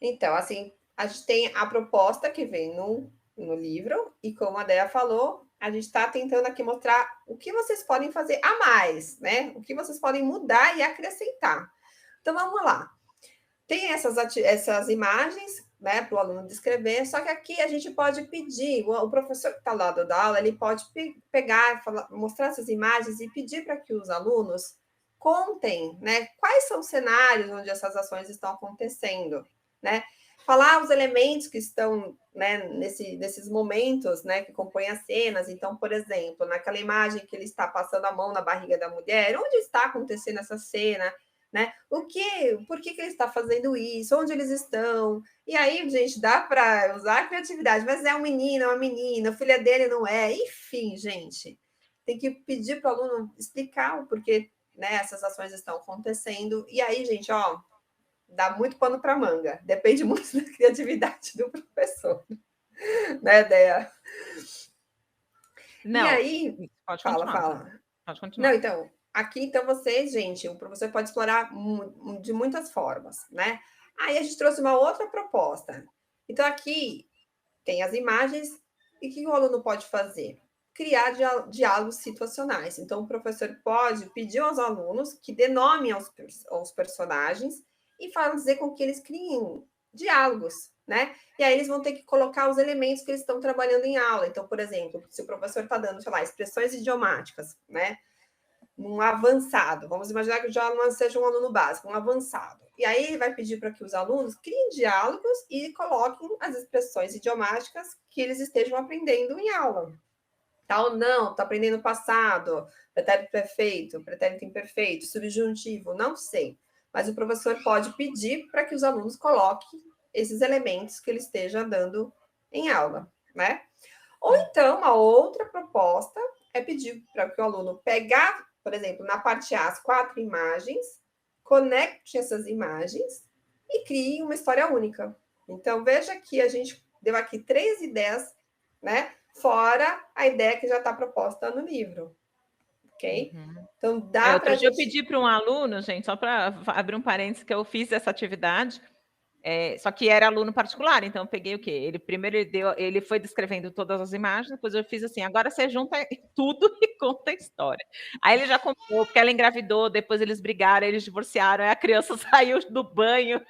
Speaker 2: Então, assim, a gente tem a proposta que vem no livro, e como a Dea falou, a gente está tentando aqui mostrar o que vocês podem fazer a mais, né? O que vocês podem mudar e acrescentar. Então, vamos lá. Tem essas imagens, né, para o aluno descrever, só que aqui a gente pode pedir, o professor que está lá da aula, ele pode pegar, mostrar essas imagens e pedir para que os alunos contem, né, quais são os cenários onde essas ações estão acontecendo, né? Falar os elementos que estão, né, nesses momentos, né, que compõem as cenas. Então, por exemplo, naquela imagem que ele está passando a mão na barriga da mulher, onde está acontecendo essa cena? né? Por que ele está fazendo isso? Onde eles estão? E aí, gente, dá para usar a criatividade, mas é um menino, é uma menina, a filha dele não é. Enfim, gente, tem que pedir para o aluno explicar o porquê, né, essas ações estão acontecendo. E aí, gente, ó, dá muito pano para manga. Depende muito da criatividade do professor, né, Dea?
Speaker 1: Não,
Speaker 2: e aí,
Speaker 1: pode
Speaker 2: fala,
Speaker 1: continuar, tá?
Speaker 2: fala.
Speaker 1: Pode
Speaker 2: Não,
Speaker 1: continuar.
Speaker 2: então, aqui, então, vocês, gente, o professor pode explorar de muitas formas, né? Aí a gente trouxe uma outra proposta. Então, aqui tem as imagens, e o que o aluno pode fazer? Criar diálogos situacionais. Então, o professor pode pedir aos alunos que denomem aos personagens e dizer com que eles criem diálogos, né? E aí eles vão ter que colocar os elementos que eles estão trabalhando em aula. Então, por exemplo, se o professor está dando, sei lá, expressões idiomáticas, né? Um avançado. Vamos imaginar que já não seja um aluno básico, um avançado. E aí ele vai pedir para que os alunos criem diálogos e coloquem as expressões idiomáticas que eles estejam aprendendo em aula. Tal, não, está aprendendo passado, pretérito perfeito, pretérito imperfeito, subjuntivo, não sei. Mas o professor pode pedir para que os alunos coloquem esses elementos que ele esteja dando em aula, né? Ou então, uma outra proposta é pedir para que o aluno pegar, por exemplo, na parte A, as 4 imagens, conecte essas imagens e crie uma história única. Então, veja que a gente deu aqui 3 ideias, né? Fora a ideia que já está proposta no livro, ok?
Speaker 1: Uhum.
Speaker 2: Então, dá para a
Speaker 1: Outro dia eu
Speaker 2: gente...
Speaker 1: pedi para um aluno, gente, só para abrir um parênteses, que eu fiz essa atividade, só que era aluno particular, então eu peguei o quê? Ele foi descrevendo todas as imagens, depois eu fiz assim, agora você junta tudo e conta a história. Aí ele já contou, porque ela engravidou, depois eles brigaram, eles divorciaram, aí a criança saiu do banho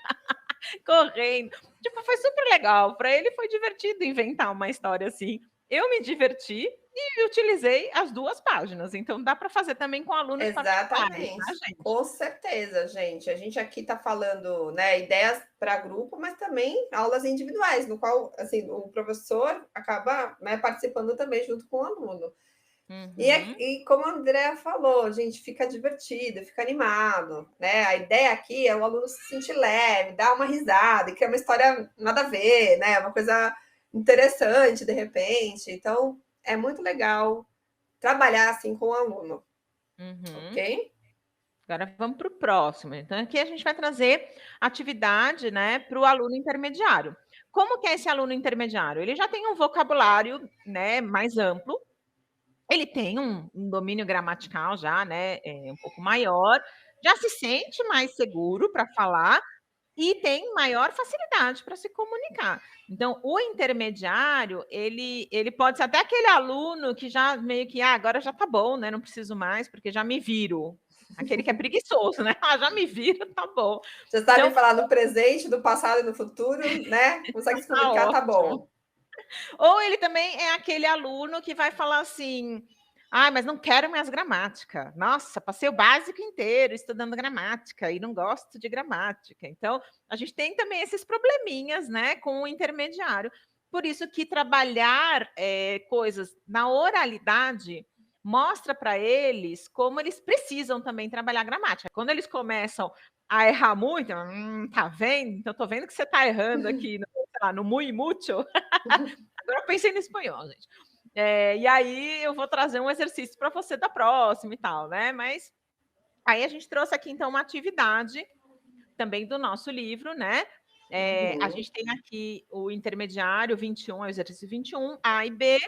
Speaker 1: correndo. Tipo, foi super legal. Para ele foi divertido inventar uma história assim. Eu me diverti e utilizei as 2 páginas. Então dá para fazer também com alunos particulares,
Speaker 2: Exatamente,
Speaker 1: tá, gente?
Speaker 2: com certeza, gente. A gente aqui está falando, né, ideias para grupo, mas também aulas individuais, no qual, assim, o professor acaba, né, participando também junto com o aluno.
Speaker 1: Uhum.
Speaker 2: E como a Andrea falou, gente, fica divertido, fica animado, né? A ideia aqui é o aluno se sentir leve, dar uma risada, e criar uma história nada a ver, né? Uma coisa interessante de repente. Então, é muito legal trabalhar assim com o aluno,
Speaker 1: Uhum.
Speaker 2: ok?
Speaker 1: Agora vamos para o próximo. Então, aqui a gente vai trazer atividade, né, para o aluno intermediário. Como que é esse aluno intermediário? Ele já tem um vocabulário, né, mais amplo, ele tem um domínio gramatical já, né, um pouco maior, já se sente mais seguro para falar e tem maior facilidade para se comunicar. Então, o intermediário, ele pode ser até aquele aluno que já meio que: "Ah, agora já tá bom, né, não preciso mais, porque já me viro". Aquele que é preguiçoso, né: "Ah, já me viro, tá bom".
Speaker 2: Já sabe
Speaker 1: Então,
Speaker 2: falar no presente, do passado e no futuro, né? Consegue se
Speaker 1: tá
Speaker 2: comunicar, tá
Speaker 1: ótimo.
Speaker 2: bom.
Speaker 1: Ou ele também é aquele aluno que vai falar assim: "Ai, mas não quero mais gramática. Nossa, passei o básico inteiro estudando gramática e não gosto de gramática". Então, a gente tem também esses probleminhas, né, com o intermediário. Por isso que trabalhar, coisas na oralidade mostra para eles como eles precisam também trabalhar gramática. Quando eles começam a errar muito, tá vendo? Então tô vendo que você tá errando aqui no, sei lá, no muy mucho. Agora eu pensei no espanhol, gente. E aí eu vou trazer um exercício para você da próxima e tal, né? Mas aí a gente trouxe aqui então uma atividade também do nosso livro, né? A
Speaker 2: Uhum.
Speaker 1: gente tem aqui o intermediário 21, é o exercício 21, A e B,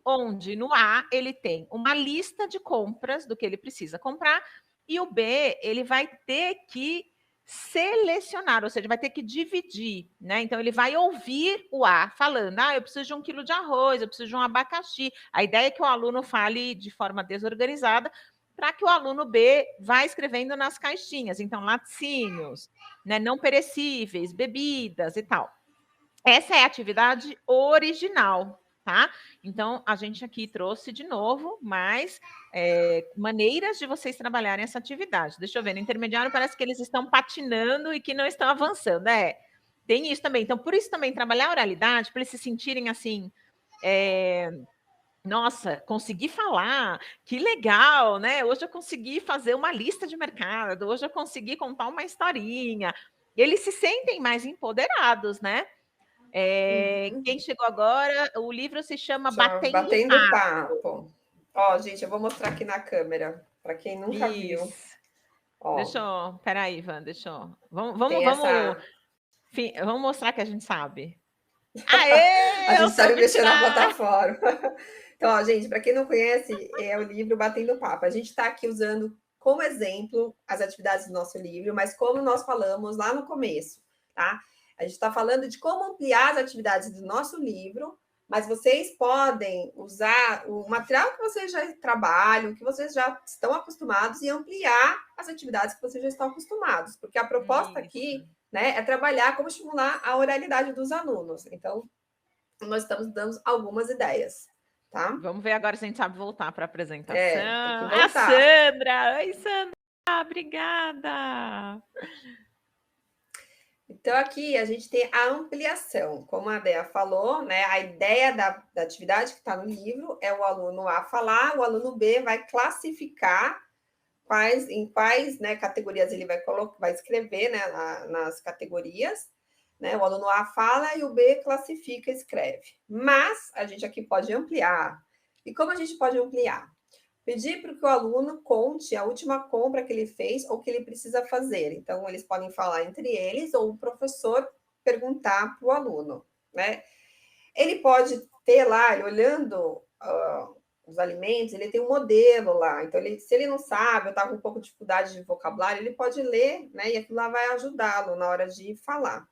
Speaker 1: onde no A ele tem uma lista de compras do que ele precisa comprar, e o B ele vai ter que selecionar, ou seja, vai ter que dividir, né? Então ele vai ouvir o A falando: "Ah, eu preciso de 1 quilo de arroz, eu preciso de um abacaxi". A ideia é que o aluno fale de forma desorganizada, para que o aluno B vá escrevendo nas caixinhas. Então, laticínios, né, não perecíveis, bebidas e tal. Essa é a atividade original, tá? Então, a gente aqui trouxe de novo mais maneiras de vocês trabalharem essa atividade. Deixa eu ver, no intermediário parece que eles estão patinando e que não estão avançando. Tem isso também. Então, por isso também trabalhar a oralidade, para eles se sentirem assim, Nossa, consegui falar, que legal, né? Hoje eu consegui fazer uma lista de mercado, hoje eu consegui contar uma historinha. Eles se sentem mais empoderados, né? Quem chegou agora, o livro se chama
Speaker 2: Chama
Speaker 1: Batendo
Speaker 2: Batendo
Speaker 1: Papo.
Speaker 2: Papo. Ó, gente, eu vou mostrar aqui na câmera, para quem nunca viu.
Speaker 1: Isso.
Speaker 2: Ó,
Speaker 1: Deixa eu. Peraí, Ivan, deixa eu.
Speaker 2: tem essa.
Speaker 1: Vamos mostrar que a gente sabe. Aê!
Speaker 2: A
Speaker 1: Eu
Speaker 2: gente sabe
Speaker 1: soube
Speaker 2: mexer na
Speaker 1: tirar!
Speaker 2: plataforma. Então, ó, gente, para quem não conhece, é o livro Batendo Papo. A gente está aqui usando como exemplo as atividades do nosso livro, mas como nós falamos lá no começo, tá? A gente está falando de como ampliar as atividades do nosso livro, mas vocês podem usar o material que vocês já trabalham, que vocês já estão acostumados, e ampliar as atividades que vocês já estão acostumados, porque a proposta aqui,
Speaker 1: Isso.
Speaker 2: né, é trabalhar como estimular a oralidade dos alunos. Então, nós estamos dando algumas ideias, tá?
Speaker 1: Vamos ver agora se a gente sabe voltar para a apresentação.
Speaker 2: Tem que
Speaker 1: A
Speaker 2: voltar.
Speaker 1: Sandra! Oi, Sandra! Obrigada!
Speaker 2: Então, aqui a gente tem a ampliação, como a Dea falou, né? A ideia da atividade que está no livro é o aluno A falar, o aluno B vai classificar em quais, né, categorias ele vai escrever, né, nas categorias, né? O aluno A fala e o B classifica e escreve. Mas a gente aqui pode ampliar. E como a gente pode ampliar? Pedir para que o aluno conte a última compra que ele fez ou que ele precisa fazer. Então, eles podem falar entre eles ou o professor perguntar para o aluno, né? Ele pode ter lá, olhando os alimentos, ele tem um modelo lá. Então, se ele não sabe, ou está com um pouco de dificuldade de vocabulário, ele pode ler, né? E aquilo lá vai ajudá-lo na hora de falar,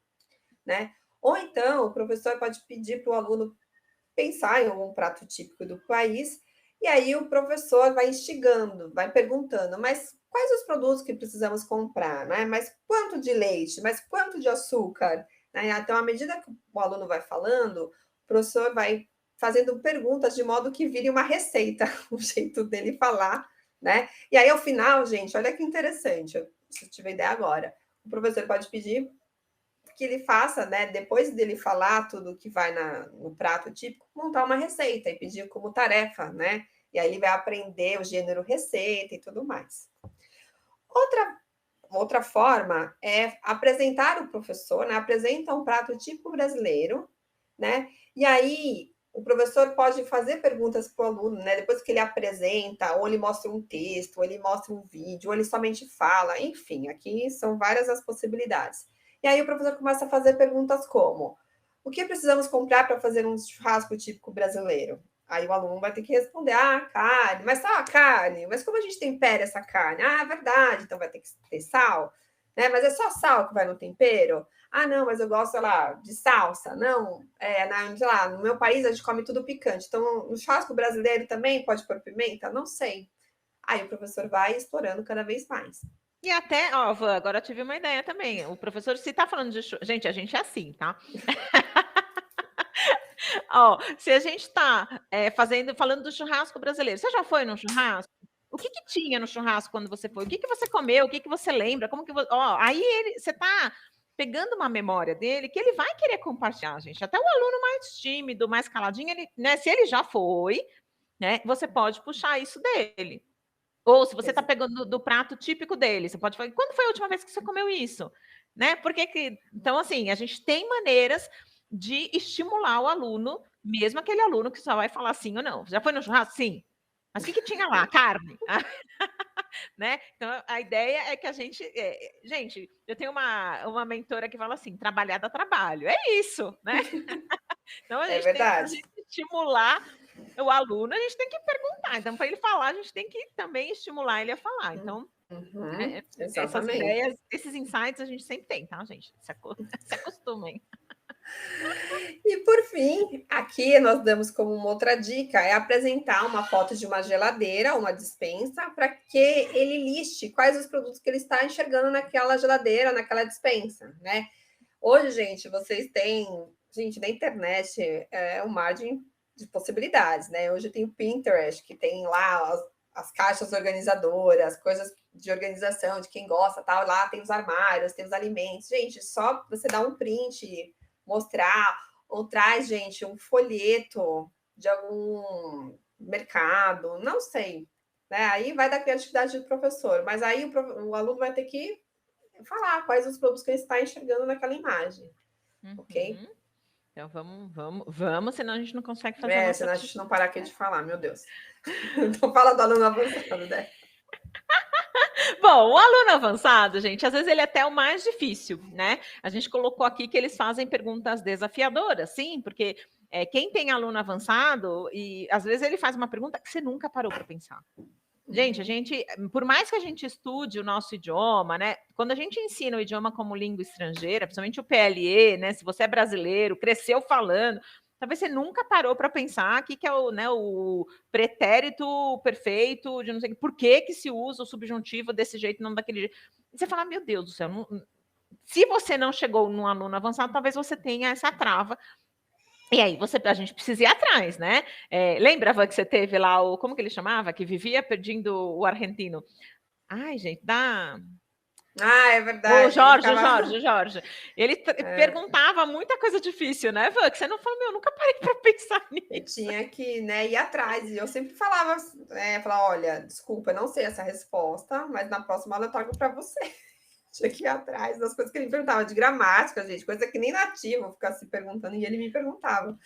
Speaker 2: né? Ou então, o professor pode pedir para o aluno pensar em algum prato típico do país, e aí o professor vai instigando, vai perguntando, mas quais os produtos que precisamos comprar, né? Mas quanto de leite? Mas quanto de açúcar? Né? Então, à medida que o aluno vai falando, o professor vai fazendo perguntas de modo que vire uma receita, o jeito dele falar, né? E aí, ao final, gente, olha que interessante, se eu tiver ideia agora, o professor pode pedir que ele faça, né, depois dele falar tudo que vai no prato típico, montar uma receita e pedir como tarefa, né? E aí ele vai aprender o gênero receita e tudo mais. Outra forma é apresentar o professor, né? Apresenta um prato típico brasileiro, né? E aí o professor pode fazer perguntas para o aluno, né? Depois que ele apresenta, ou ele mostra um texto, ou ele mostra um vídeo, ou ele somente fala, enfim, aqui são várias as possibilidades. E aí o professor começa a fazer perguntas como: o que precisamos comprar para fazer um churrasco típico brasileiro? Aí o aluno vai ter que responder: ah, carne, mas só a carne, mas como a gente tempera essa carne? Ah, é verdade, então vai ter que ter sal, né? Mas é só sal que vai no tempero? Ah, não, mas eu gosto, sei lá, de salsa. Não, sei lá, no meu país a gente come tudo picante. Então, no churrasco brasileiro também pode pôr pimenta? Não sei. Aí o professor vai explorando cada vez mais.
Speaker 1: E até, ó, Van, agora eu tive uma ideia também. O professor, se tá falando de. Gente, a gente é assim, tá? Ó, se a gente tá falando do churrasco brasileiro, você já foi no churrasco? O que que tinha no churrasco quando você foi? O que que você comeu? O que que você lembra? Como que ó, aí você tá pegando uma memória dele que ele vai querer compartilhar, gente. Até o aluno mais tímido, mais caladinho, ele, né, se ele já foi, né, você pode puxar isso dele. Ou se você está pegando do prato típico dele, você pode falar, quando foi a última vez que você comeu isso? Né? Então, assim, a gente tem maneiras de estimular o aluno, mesmo aquele aluno que só vai falar sim ou não. Já foi no churrasco? Sim. Mas o que tinha lá? Carne. Né? Então, a ideia é que a gente. Gente, eu tenho uma mentora que fala assim: trabalhar dá trabalho. É isso, né? Então, a
Speaker 2: É
Speaker 1: gente tem
Speaker 2: verdade?
Speaker 1: que estimular o aluno, a gente tem que perguntar. Então, para ele falar, a gente tem que também estimular ele a falar. Então, essas
Speaker 2: Exatamente.
Speaker 1: ideias, esses insights a gente sempre tem, tá, gente? Se acostumem.
Speaker 2: E por fim, aqui nós damos como uma outra dica é apresentar uma foto de uma geladeira, uma despensa, para que ele liste quais os produtos que ele está enxergando naquela geladeira, naquela despensa, né? Hoje, gente, vocês têm, gente, na internet é um mar de possibilidades, né? Hoje tem o Pinterest, que tem lá as caixas organizadoras, coisas de organização, de quem gosta, tal. Lá tem os armários, tem os alimentos. Gente, só você dar um print, mostrar, ou traz, gente, um folheto de algum mercado, não sei. Né? Aí vai da criatividade do professor, mas aí o aluno vai ter que falar quais os produtos que ele está enxergando naquela imagem, ok?
Speaker 1: Então vamos, senão a gente não consegue fazer a nossa
Speaker 2: Senão a gente não parar aqui de
Speaker 1: atividade.
Speaker 2: falar, meu Deus. Então fala do aluno avançado, né?
Speaker 1: Bom, o aluno avançado, gente, às vezes ele é até o mais difícil, né? A gente colocou aqui que eles fazem perguntas desafiadoras, sim, porque quem tem aluno avançado, e às vezes ele faz uma pergunta que você nunca parou para pensar. Gente, por mais que a gente estude o nosso idioma, né? Quando a gente ensina o idioma como língua estrangeira, principalmente o PLE, né? Se você é brasileiro, cresceu falando, talvez você nunca parou para pensar o que é o pretérito perfeito, de não sei por que se usa o subjuntivo desse jeito, não daquele jeito. E você fala, meu Deus do céu, se você não chegou num aluno avançado, talvez você tenha essa trava. E aí a gente precisa ir atrás, né? Lembra que você teve lá como que ele chamava? Que vivia pedindo o argentino. Ai, gente, dá.
Speaker 2: É
Speaker 1: O
Speaker 2: verdade.
Speaker 1: Jorge. Ele perguntava muita coisa difícil, né, Van? Que você não falou, nunca parei para pensar nisso.
Speaker 2: Eu tinha que, né, ir atrás. E eu sempre falava, olha, desculpa, eu não sei essa resposta, mas na próxima aula eu trago para você. Tinha que ir atrás das coisas que ele perguntava, de gramática, gente, coisa que nem nativo ficar se perguntando, e ele me perguntava.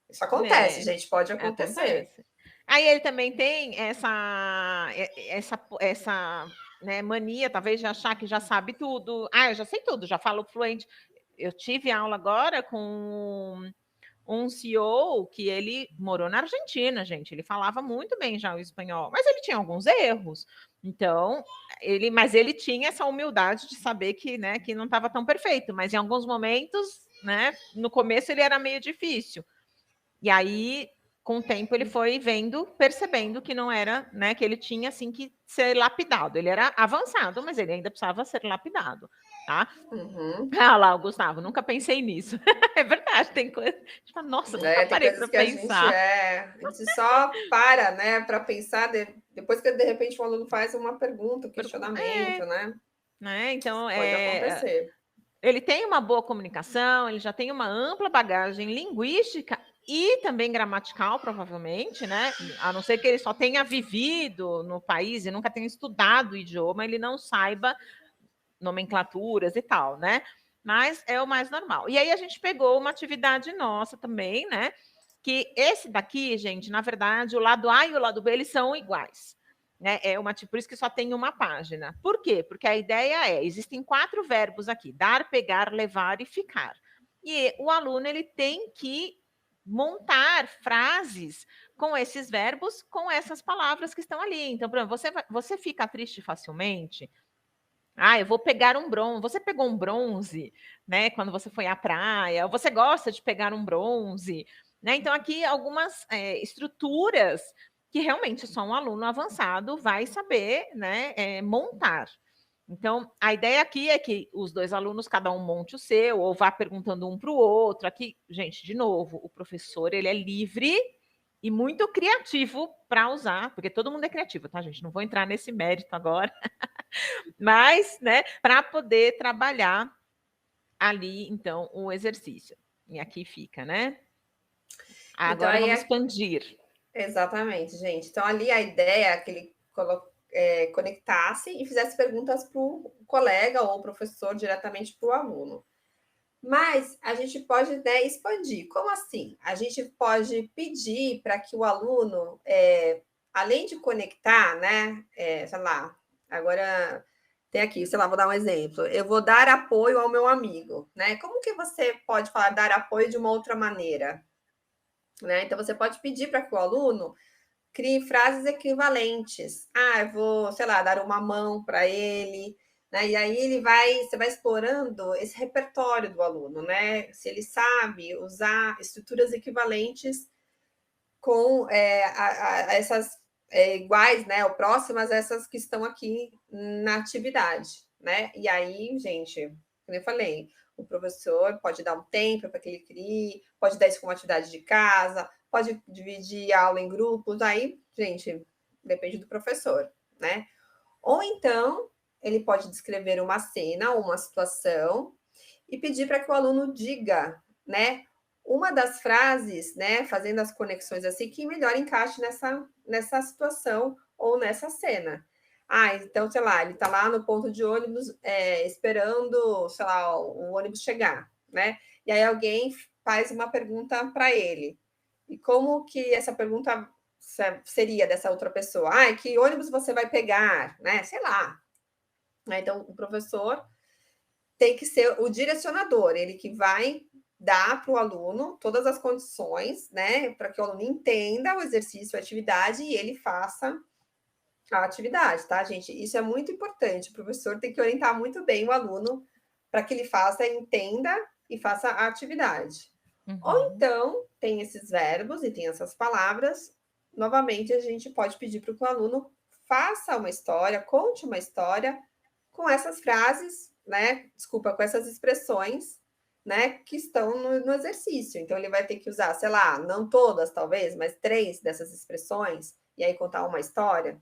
Speaker 2: Isso acontece, gente, pode acontecer.
Speaker 1: Acontece. Aí ele também tem essa né, mania, talvez, de achar que já sabe tudo. Eu já sei tudo, já falo fluente. Eu tive aula agora com um CEO que ele morou na Argentina, gente. Ele falava muito bem já o espanhol, mas ele tinha alguns erros. Então, mas ele tinha essa humildade de saber que, né, que não estava tão perfeito, mas em alguns momentos, né, no começo ele era meio difícil. E aí, com o tempo, ele foi percebendo que não era, né, que ele tinha assim que ser lapidado. Ele era avançado, mas ele ainda precisava ser lapidado, tá? Ah lá, o Gustavo, nunca pensei nisso. É verdade, tem coisa. Tipo, nossa, nunca parei para pensar.
Speaker 2: A gente só para, né, para pensar depois que de repente um aluno faz uma pergunta, um questionamento, né?
Speaker 1: Então,
Speaker 2: pode acontecer.
Speaker 1: Ele tem uma boa comunicação, ele já tem uma ampla bagagem linguística e também gramatical, provavelmente, né? A não ser que ele só tenha vivido no país e nunca tenha estudado o idioma, ele não saiba nomenclaturas e tal, né? Mas é o mais normal. E aí a gente pegou uma atividade nossa também, né? Que esse daqui, gente, na verdade, o lado A e o lado B, eles são iguais. Né? Por isso que só tem uma página. Por quê? Porque a ideia existem 4 verbos aqui: dar, pegar, levar e ficar. E o aluno ele tem que montar frases com esses verbos, com essas palavras que estão ali. Então, por exemplo, você fica triste facilmente? Eu vou pegar um bronze. Você pegou um bronze, né? Quando você foi à praia? Ou você gosta de pegar um bronze? Né? Então, aqui algumas estruturas que realmente só um aluno avançado vai saber, né, montar. Então, a ideia aqui é que os 2 alunos, cada um monte o seu, ou vá perguntando um para o outro. Aqui, gente, de novo, o professor ele é livre e muito criativo para usar, porque todo mundo é criativo, tá, gente? Não vou entrar nesse mérito agora. Mas, né, para poder trabalhar ali, então, o exercício. E aqui fica, né? Agora
Speaker 2: então,
Speaker 1: vamos expandir.
Speaker 2: Exatamente, gente. Então, ali a ideia é que ele conectasse e fizesse perguntas para o colega ou professor diretamente para o aluno. Mas a gente pode, né, expandir. Como assim? A gente pode pedir para que o aluno, além de conectar, né, sei lá, agora tem aqui, sei lá, vou dar um exemplo. Eu vou dar apoio ao meu amigo, né? Como que você pode falar dar apoio de uma outra maneira? Né? Então, você pode pedir para que o aluno crie frases equivalentes. Eu vou, sei lá, dar uma mão para ele, né? E aí você vai explorando esse repertório do aluno, né? Se ele sabe usar estruturas equivalentes com essas iguais, né? Ou próximas a essas que estão aqui na atividade, né? E aí, gente, como eu falei, o professor pode dar um tempo para que ele crie, pode dar isso como atividade de casa, pode dividir a aula em grupos, aí, gente, depende do professor, né? Ou então, ele pode descrever uma cena ou uma situação e pedir para que o aluno diga, né, uma das frases, né, fazendo as conexões assim, que melhor encaixe nessa situação ou nessa cena. Ah, então, sei lá, ele está lá no ponto de ônibus, esperando, sei lá, o ônibus chegar, né? E aí alguém faz uma pergunta para ele. E como que essa pergunta seria dessa outra pessoa? Ah, que ônibus você vai pegar, né? Sei lá. Então, o professor tem que ser o direcionador, ele que vai dar para o aluno todas as condições, né, para que o aluno entenda o exercício, a atividade e ele faça a atividade, tá, gente? Isso é muito importante. O professor tem que orientar muito bem o aluno para que ele faça, entenda e faça a atividade. Ou então, tem esses verbos e tem essas palavras. Novamente, a gente pode pedir para que o aluno faça uma história, conte uma história com essas frases, né? Desculpa, com essas expressões, né? Que estão no exercício. Então, ele vai ter que usar, sei lá, não todas, talvez, mas 3 dessas expressões, e aí contar uma história,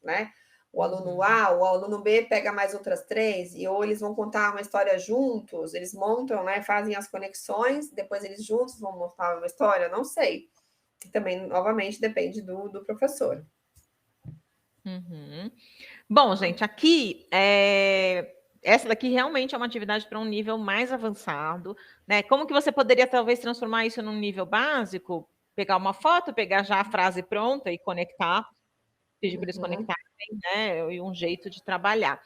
Speaker 2: né? O aluno A, o aluno B pega mais outras 3, e ou eles vão contar uma história juntos, eles montam, né? Fazem as conexões, depois eles juntos vão montar uma história, não sei. Também, novamente, depende do professor.
Speaker 1: Bom, gente, aqui essa daqui realmente é uma atividade para um nível mais avançado, né? Como que você poderia talvez transformar isso num nível básico? Pegar uma foto, pegar já a frase pronta e conectar, pedir para eles conectarem, né? E um jeito de trabalhar.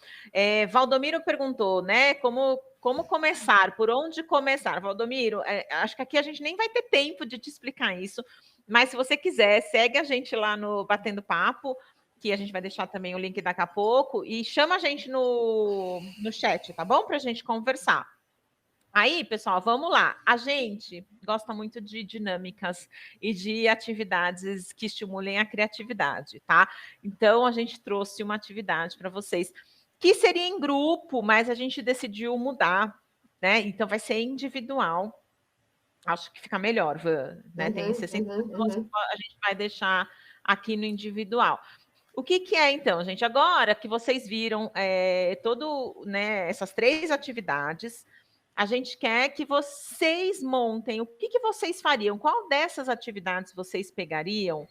Speaker 1: Valdomiro perguntou, né? Como começar? Por onde começar? Valdomiro, acho que aqui a gente nem vai ter tempo de te explicar isso, mas se você quiser, segue a gente lá no Batendo Papo, que a gente vai deixar também o link daqui a pouco, e chama a gente no chat, tá bom? Para a gente conversar. Aí, pessoal, vamos lá. A gente gosta muito de dinâmicas e de atividades que estimulem a criatividade, tá? Então, a gente trouxe uma atividade para vocês que seria em grupo, mas a gente decidiu mudar, né? Então, vai ser individual. Acho que fica melhor, né? Tem 60 minutos, a gente vai deixar aqui no individual. O que é, então, gente? Agora que vocês viram né, essas 3 atividades, a gente quer que vocês montem o que vocês fariam, qual dessas atividades vocês pegariam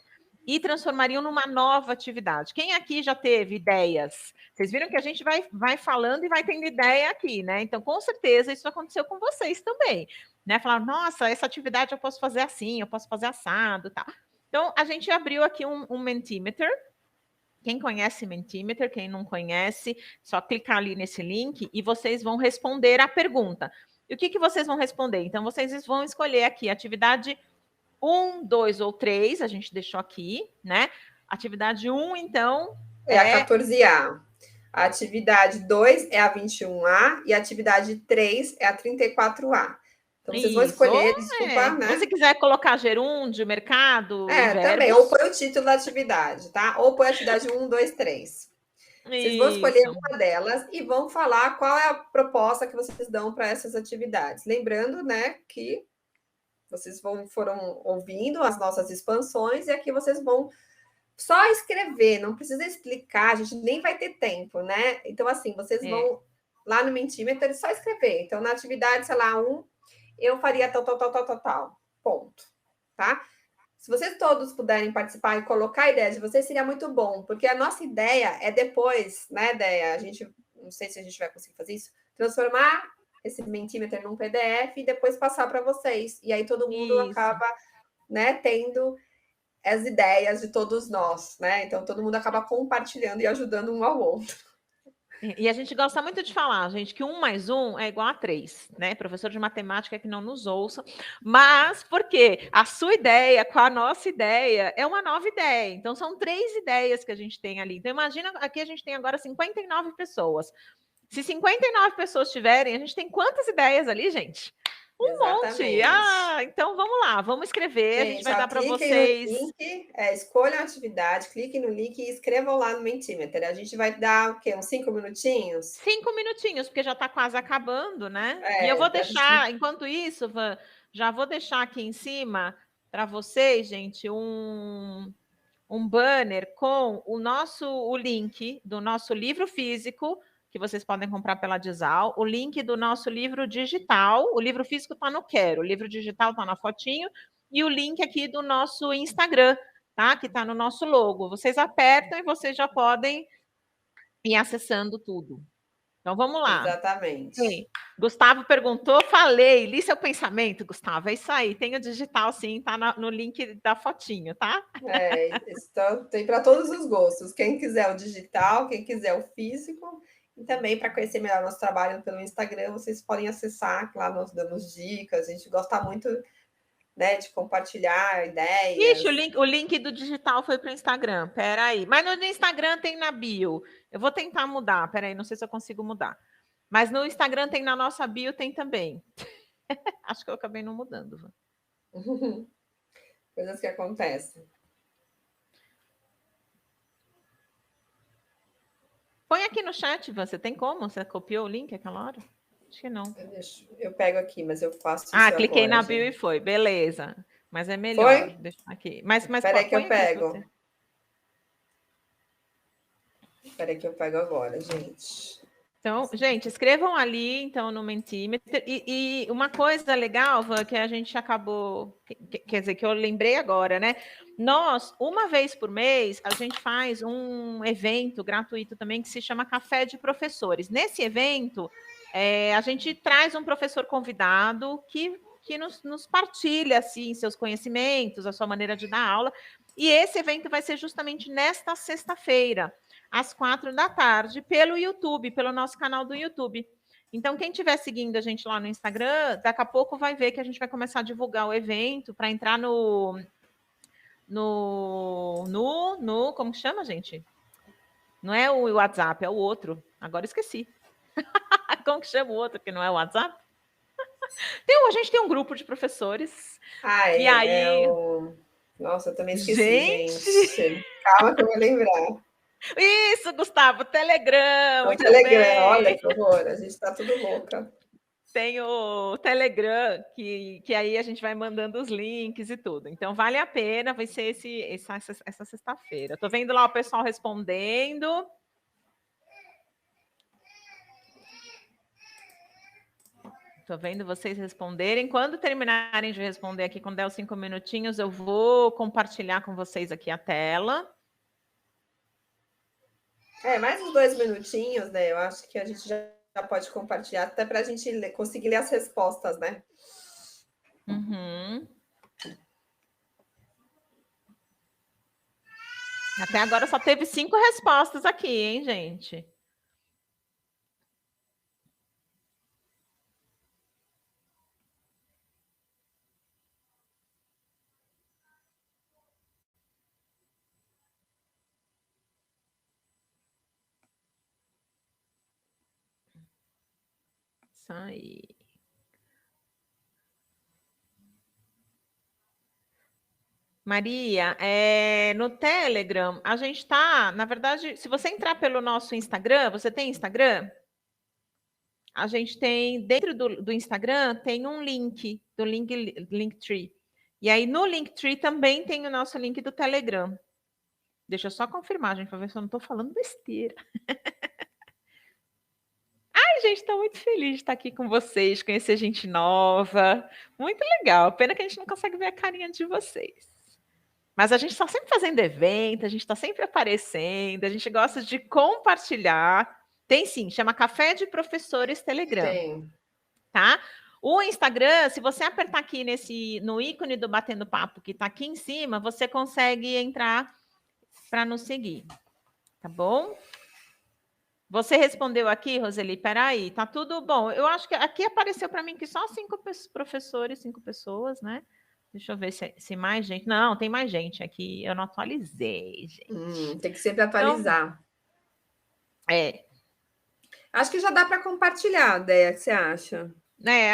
Speaker 1: e transformariam numa nova atividade. Quem aqui já teve ideias? Vocês viram que a gente vai falando e vai tendo ideia aqui, né? Então, com certeza, isso aconteceu com vocês também, né? Falaram, nossa, essa atividade eu posso fazer assim, eu posso fazer assado, tá? Então, a gente abriu aqui um Mentimeter. Quem conhece Mentimeter, quem não conhece, só clicar ali nesse link e vocês vão responder a pergunta. E o que vocês vão responder? Então, vocês vão escolher aqui atividade 1, 2 ou 3, a gente deixou aqui, né? Atividade 1, então,
Speaker 2: é a 14A. A atividade 2 é a 21A e a atividade 3 é a 34A. Então, vocês vão escolher, desculpa, né?
Speaker 1: Ou se quiser colocar gerúndio, mercado e verbos.
Speaker 2: Também. Ou põe o título da atividade, tá? Ou põe a atividade 1, 2, 3. Vocês vão escolher uma delas e vão falar qual é a proposta que vocês dão para essas atividades. Lembrando, né, que vocês foram ouvindo as nossas expansões e aqui vocês vão só escrever, não precisa explicar, a gente nem vai ter tempo, né? Então, assim, vocês vão lá no Mentimeter só escrever. Então, na atividade, sei lá, 1, eu faria tal, tal, tal, tal, tal, tal. Ponto. Tá? Se vocês todos puderem participar e colocar a ideia de vocês, seria muito bom, porque a nossa ideia é depois, né, ideia, a gente, não sei se a gente vai conseguir fazer isso, transformar esse Mentimeter num PDF e depois passar para vocês. E aí todo mundo acaba, né, tendo as ideias de todos nós, né? Então todo mundo acaba compartilhando e ajudando um ao outro.
Speaker 1: E a gente gosta muito de falar, gente, que 1 mais 1 é igual a 3, né? Professor de matemática que não nos ouça, mas porque a sua ideia com a nossa ideia é uma nova ideia. Então, são 3 ideias que a gente tem ali. Então, imagina, aqui a gente tem agora 59 pessoas. Se 59 pessoas tiverem, a gente tem quantas ideias ali, gente? Monte! Então vamos lá, vamos escrever. Gente, a gente vai dar para vocês.
Speaker 2: No link, escolham a atividade, cliquem no link e escrevam lá no Mentimeter. A gente vai dar o quê? Uns 5 minutinhos?
Speaker 1: 5 minutinhos, porque já está quase acabando, né? E eu vou deixar, enquanto isso, já vou deixar aqui em cima para vocês, gente, um banner com o link do nosso livro físico, que vocês podem comprar pela Dizal, o link do nosso livro digital, o livro físico está no Quero, o livro digital está na fotinho, e o link aqui do nosso Instagram, tá? Que está no nosso logo. Vocês apertam e vocês já podem ir acessando tudo. Então, vamos lá.
Speaker 2: Exatamente.
Speaker 1: Sim. Gustavo perguntou, falei, li seu pensamento, Gustavo, é isso aí, tem o digital sim, tá no link da fotinho, tá?
Speaker 2: Tem para todos os gostos, quem quiser o digital, quem quiser o físico, e também para conhecer melhor nosso trabalho pelo Instagram, vocês podem acessar, lá nós damos dicas, a gente gosta muito, né, de compartilhar ideias.
Speaker 1: Ixi, o link do digital foi para o Instagram, peraí, mas no Instagram tem na bio, eu vou tentar mudar, peraí, não sei se eu consigo mudar. Mas no Instagram tem na nossa bio, tem também. Acho que eu acabei não mudando.
Speaker 2: Coisas que acontecem.
Speaker 1: Põe aqui no chat, você tem como? Você copiou o link aquela hora? Acho que não.
Speaker 2: Eu pego aqui, mas eu faço isso
Speaker 1: cliquei
Speaker 2: agora,
Speaker 1: na bio e foi, beleza. Mas é melhor.
Speaker 2: Foi?
Speaker 1: Deixa aqui. Mas
Speaker 2: Espera que eu pego.
Speaker 1: Você...
Speaker 2: Espera que eu pego agora, gente.
Speaker 1: Então, gente, escrevam ali, então, no Mentimeter. E uma coisa legal, que a gente acabou... Quer dizer, que eu lembrei agora, né? Nós, uma vez por mês, a gente faz um evento gratuito também que se chama Café de Professores. Nesse evento, a gente traz um professor convidado que nos partilha, assim, seus conhecimentos, a sua maneira de dar aula. E esse evento vai ser justamente nesta sexta-feira, às 4 da tarde, pelo YouTube, pelo nosso canal do YouTube. Então, quem estiver seguindo a gente lá no Instagram, daqui a pouco vai ver que a gente vai começar a divulgar o evento para entrar no como que chama, gente? Não é o WhatsApp, é o outro. Agora esqueci. Como que chama o outro que não é o WhatsApp? A gente tem um grupo de professores. E aí...
Speaker 2: Nossa, eu também esqueci, gente. Calma que eu vou lembrar.
Speaker 1: Isso, Gustavo, Telegram.
Speaker 2: O Telegram, olha que horror, a gente está tudo louca.
Speaker 1: Tem o Telegram, que aí a gente vai mandando os links e tudo. Então, vale a pena, vai ser essa sexta-feira. Estou vendo lá o pessoal respondendo. Estou vendo vocês responderem. Quando terminarem de responder aqui, quando der os 5 minutinhos, eu vou compartilhar com vocês aqui a tela.
Speaker 2: Mais uns 2 minutinhos, né? Eu acho que a gente já pode compartilhar, até para a gente conseguir ler as respostas, né?
Speaker 1: Uhum. Até agora só teve 5 respostas aqui, hein, gente? Isso aí. Maria, no Telegram, a gente está, na verdade, se você entrar pelo nosso Instagram, você tem Instagram? A gente tem, dentro do Instagram, tem um link, do Linktree. E aí, no Linktree também tem o nosso link do Telegram. Deixa eu só confirmar, gente, para ver se eu não estou falando besteira. Ai, gente, estou muito feliz de estar aqui com vocês, conhecer gente nova. Muito legal. Pena que a gente não consegue ver a carinha de vocês. Mas a gente está sempre fazendo evento, a gente está sempre aparecendo, a gente gosta de compartilhar. Tem sim, chama Café de Professores Telegram.
Speaker 2: Tem.
Speaker 1: Tá? O Instagram, se você apertar aqui no ícone do Batendo Papo, que está aqui em cima, você consegue entrar para nos seguir. Tá bom? Você respondeu aqui, Roseli? Peraí, tá tudo bom. Eu acho que aqui apareceu para mim que só 5 professores, 5 pessoas, né? Deixa eu ver se mais gente. Não, tem mais gente aqui. Eu não atualizei, gente.
Speaker 2: Tem que sempre atualizar.
Speaker 1: Então,
Speaker 2: acho que já dá para compartilhar, Déia, o que você acha?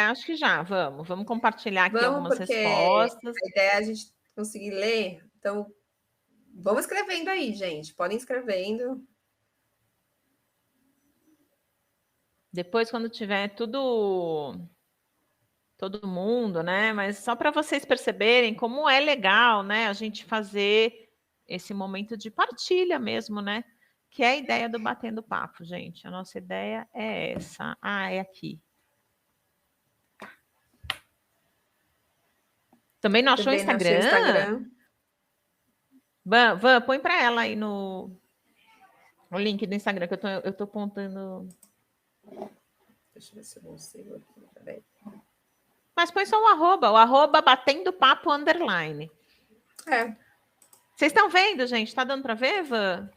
Speaker 1: Acho que já. Vamos compartilhar aqui algumas respostas.
Speaker 2: A ideia é a gente conseguir ler. Então, vamos escrevendo aí, gente. Podem escrevendo.
Speaker 1: Depois, quando tiver todo mundo, né? Mas só para vocês perceberem como é legal, né? A gente fazer esse momento de partilha mesmo, né? Que é a ideia do Batendo Papo, gente. A nossa ideia é essa. Ah, é aqui. Também não achou o
Speaker 2: Também não achei o
Speaker 1: Instagram?
Speaker 2: Instagram.
Speaker 1: Van, põe para ela aí no link do Instagram, que eu tô apontando.
Speaker 2: Deixa eu ver se eu consigo aqui. Peraí.
Speaker 1: Mas põe só o arroba Batendo Papo _
Speaker 2: É.
Speaker 1: Vocês estão vendo, gente? Tá dando para ver, Van?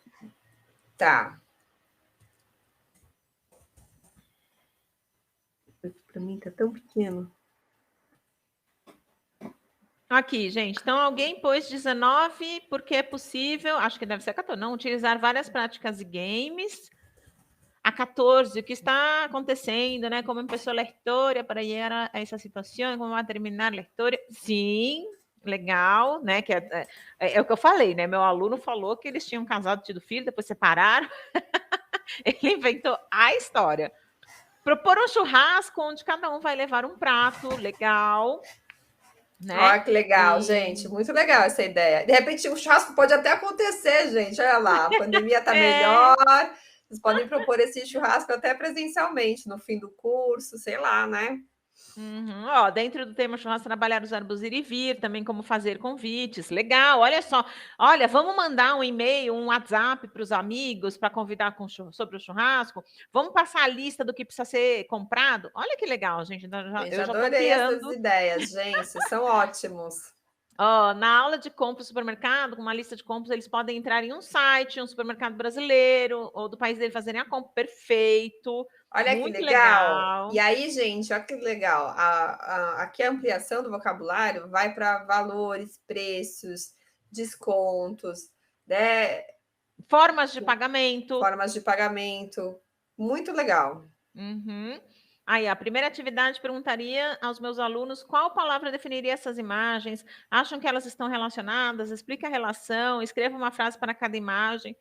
Speaker 2: Tá. Para mim tá tão pequeno.
Speaker 1: Aqui, gente. Então, alguém pôs 19, porque é possível, acho que deve ser 14, não, utilizar várias práticas e games. A 14, o que está acontecendo, né? Como empezou a história para chegar a essa situação, como vai terminar a história. Sim, legal, né? Que é o que eu falei, né? Meu aluno falou que eles tinham casado, tido filho, depois separaram. Ele inventou a história. Propor um churrasco onde cada um vai levar um prato, legal. Né?
Speaker 2: Olha que legal, gente. Muito legal essa ideia. De repente, o churrasco pode até acontecer, gente. Olha lá, a pandemia está melhor. Vocês podem propor esse churrasco até presencialmente, no fim do curso, sei lá, né?
Speaker 1: Uhum. Ó, dentro do tema churrasco, trabalhar os verbos ir e vir, também como fazer convites. Legal, olha só. Olha, vamos mandar um e-mail, um WhatsApp para os amigos para convidar sobre o churrasco. Vamos passar a lista do que precisa ser comprado. Olha que legal, gente.
Speaker 2: Eu
Speaker 1: Eu
Speaker 2: já
Speaker 1: já estou
Speaker 2: adorei essas
Speaker 1: criando.
Speaker 2: ideias, gente. São ótimos.
Speaker 1: Ó, na aula de compras do supermercado, com uma lista de compras, eles podem entrar em um site, um supermercado brasileiro, ou do país dele fazerem a compra. Perfeito.
Speaker 2: Olha que
Speaker 1: Muito
Speaker 2: legal.
Speaker 1: legal.
Speaker 2: E aí, gente, olha que legal. Aqui a ampliação do vocabulário vai para valores, preços, descontos, né?
Speaker 1: Formas de pagamento.
Speaker 2: Formas de pagamento. Muito legal.
Speaker 1: Uhum. Aí, a primeira atividade perguntaria aos meus alunos qual palavra definiria essas imagens. Acham que elas estão relacionadas? Explica a relação, escreva uma frase para cada imagem.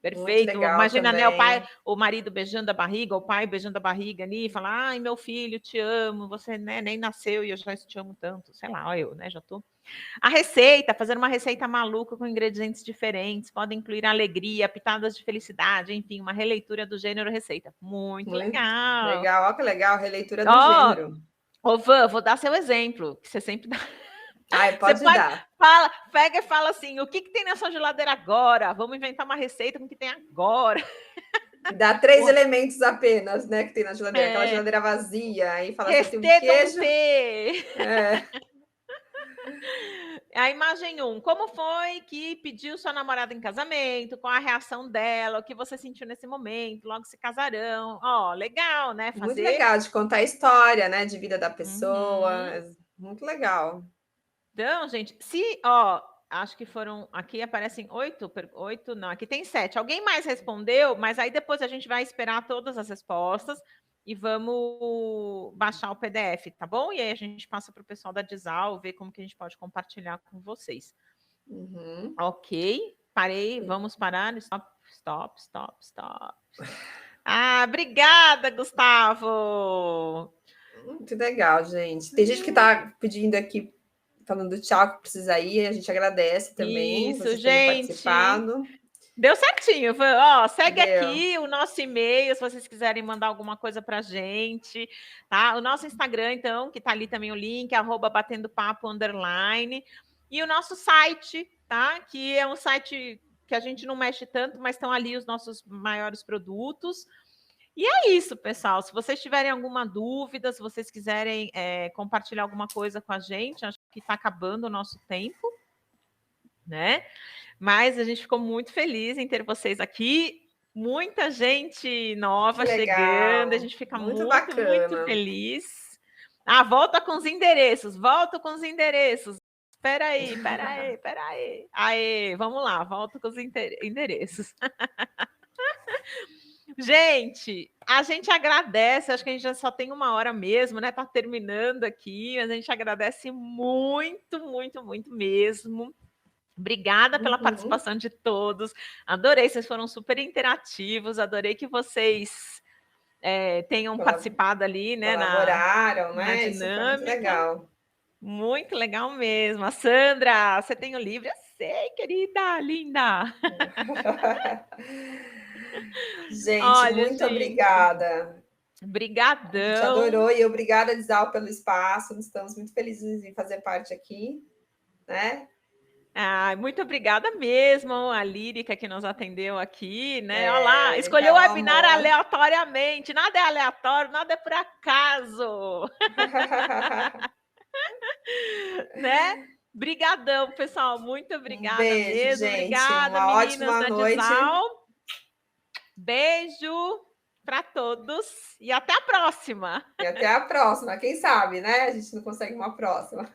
Speaker 2: Muito
Speaker 1: Perfeito.
Speaker 2: legal
Speaker 1: Imagina, né,
Speaker 2: também.
Speaker 1: o marido beijando a barriga, o pai beijando a barriga ali, fala: ai, meu filho, te amo, você, né, nem nasceu e eu já te amo tanto. Sei lá, ó, eu, né, já tô. A receita, fazer uma receita maluca com ingredientes diferentes, pode incluir alegria, pitadas de felicidade, enfim, uma releitura do gênero receita. Muito legal.
Speaker 2: Legal, olha que legal, releitura do
Speaker 1: Ó,
Speaker 2: gênero.
Speaker 1: ô Van, vou dar seu exemplo, que você sempre dá.
Speaker 2: Ai,
Speaker 1: Você
Speaker 2: pode
Speaker 1: pode,
Speaker 2: dar.
Speaker 1: pega e fala assim: o que tem na sua geladeira agora? Vamos inventar uma receita com o que tem agora.
Speaker 2: E dá 3 elementos apenas, né, que tem na geladeira. Aquela
Speaker 1: É,
Speaker 2: geladeira vazia. Aí fala assim, tem um
Speaker 1: restê
Speaker 2: queijo.
Speaker 1: dompê.
Speaker 2: É.
Speaker 1: A imagem 1. Como foi que pediu sua namorada em casamento? Qual a reação dela? O que você sentiu nesse momento? Logo se casarão. Ó, legal, né?
Speaker 2: Muito
Speaker 1: Fazer.
Speaker 2: legal de contar a história, né, de vida da pessoa.
Speaker 1: Uhum.
Speaker 2: Muito legal.
Speaker 1: Então, gente, ó, acho que foram, aqui aparecem 8, não, aqui tem 7. Alguém mais respondeu, mas aí depois a gente vai esperar todas as respostas e vamos baixar o PDF, tá bom? E aí a gente passa para o pessoal da Dizal, ver como que a gente pode compartilhar com vocês.
Speaker 2: Uhum.
Speaker 1: Ok, parei, vamos parar. Stop. Ah, obrigada, Gustavo!
Speaker 2: Muito legal, gente. Tem gente que está pedindo aqui, falando tchau, que precisa ir. A gente agradece também
Speaker 1: Isso,
Speaker 2: vocês terem
Speaker 1: gente!
Speaker 2: participado.
Speaker 1: Deu certinho. Ó, segue
Speaker 2: Deu.
Speaker 1: aqui o nosso e-mail, se vocês quiserem mandar alguma coisa para a gente, tá? O nosso Instagram, então, que tá ali também o link, @batendopapo_. E o nosso site, tá? Que é um site que a gente não mexe tanto, mas estão ali os nossos maiores produtos. E é isso, pessoal. Se vocês tiverem alguma dúvida, se vocês quiserem compartilhar alguma coisa com a gente, acho que está acabando o nosso tempo, né? Mas a gente ficou muito feliz em ter vocês aqui. Muita gente nova chegando. A gente fica
Speaker 2: Muito
Speaker 1: muito
Speaker 2: bacana.
Speaker 1: feliz. Ah, volta com os endereços. Volta com os endereços. Espera aí. Aê, vamos lá. Volta com os endereços. Gente, a gente agradece. Acho que a gente já só tem 1 hora mesmo, né? Tá terminando aqui. Mas a gente agradece muito mesmo. Obrigada pela participação de todos. Adorei, vocês foram super interativos. Adorei que vocês tenham participado ali, né?
Speaker 2: Colaboraram,
Speaker 1: na
Speaker 2: né? Isso foi muito
Speaker 1: dinâmica.
Speaker 2: legal.
Speaker 1: Muito legal mesmo. A Sandra, você tem o livro? Eu sei, querida, linda.
Speaker 2: Gente,
Speaker 1: Olha,
Speaker 2: muito
Speaker 1: gente,
Speaker 2: obrigada. A gente
Speaker 1: brigadão.
Speaker 2: adorou e obrigada, Dizal, pelo espaço. Estamos muito felizes em fazer parte aqui, né?
Speaker 1: Ah, muito obrigada mesmo, a Lírica que nos atendeu aqui, né? Olha
Speaker 2: É,
Speaker 1: lá,
Speaker 2: ele
Speaker 1: escolheu
Speaker 2: é
Speaker 1: o
Speaker 2: um
Speaker 1: webinar
Speaker 2: amor.
Speaker 1: aleatoriamente. Nada é aleatório, nada é por acaso, né? Brigadão, pessoal. Muito
Speaker 2: Um
Speaker 1: obrigada
Speaker 2: beijo,
Speaker 1: mesmo.
Speaker 2: gente.
Speaker 1: Obrigada,
Speaker 2: Uma
Speaker 1: meninas
Speaker 2: ótima
Speaker 1: da
Speaker 2: noite.
Speaker 1: Dizal. Beijo para todos e até a próxima.
Speaker 2: E até a próxima. Quem sabe, né? A gente não consegue uma próxima.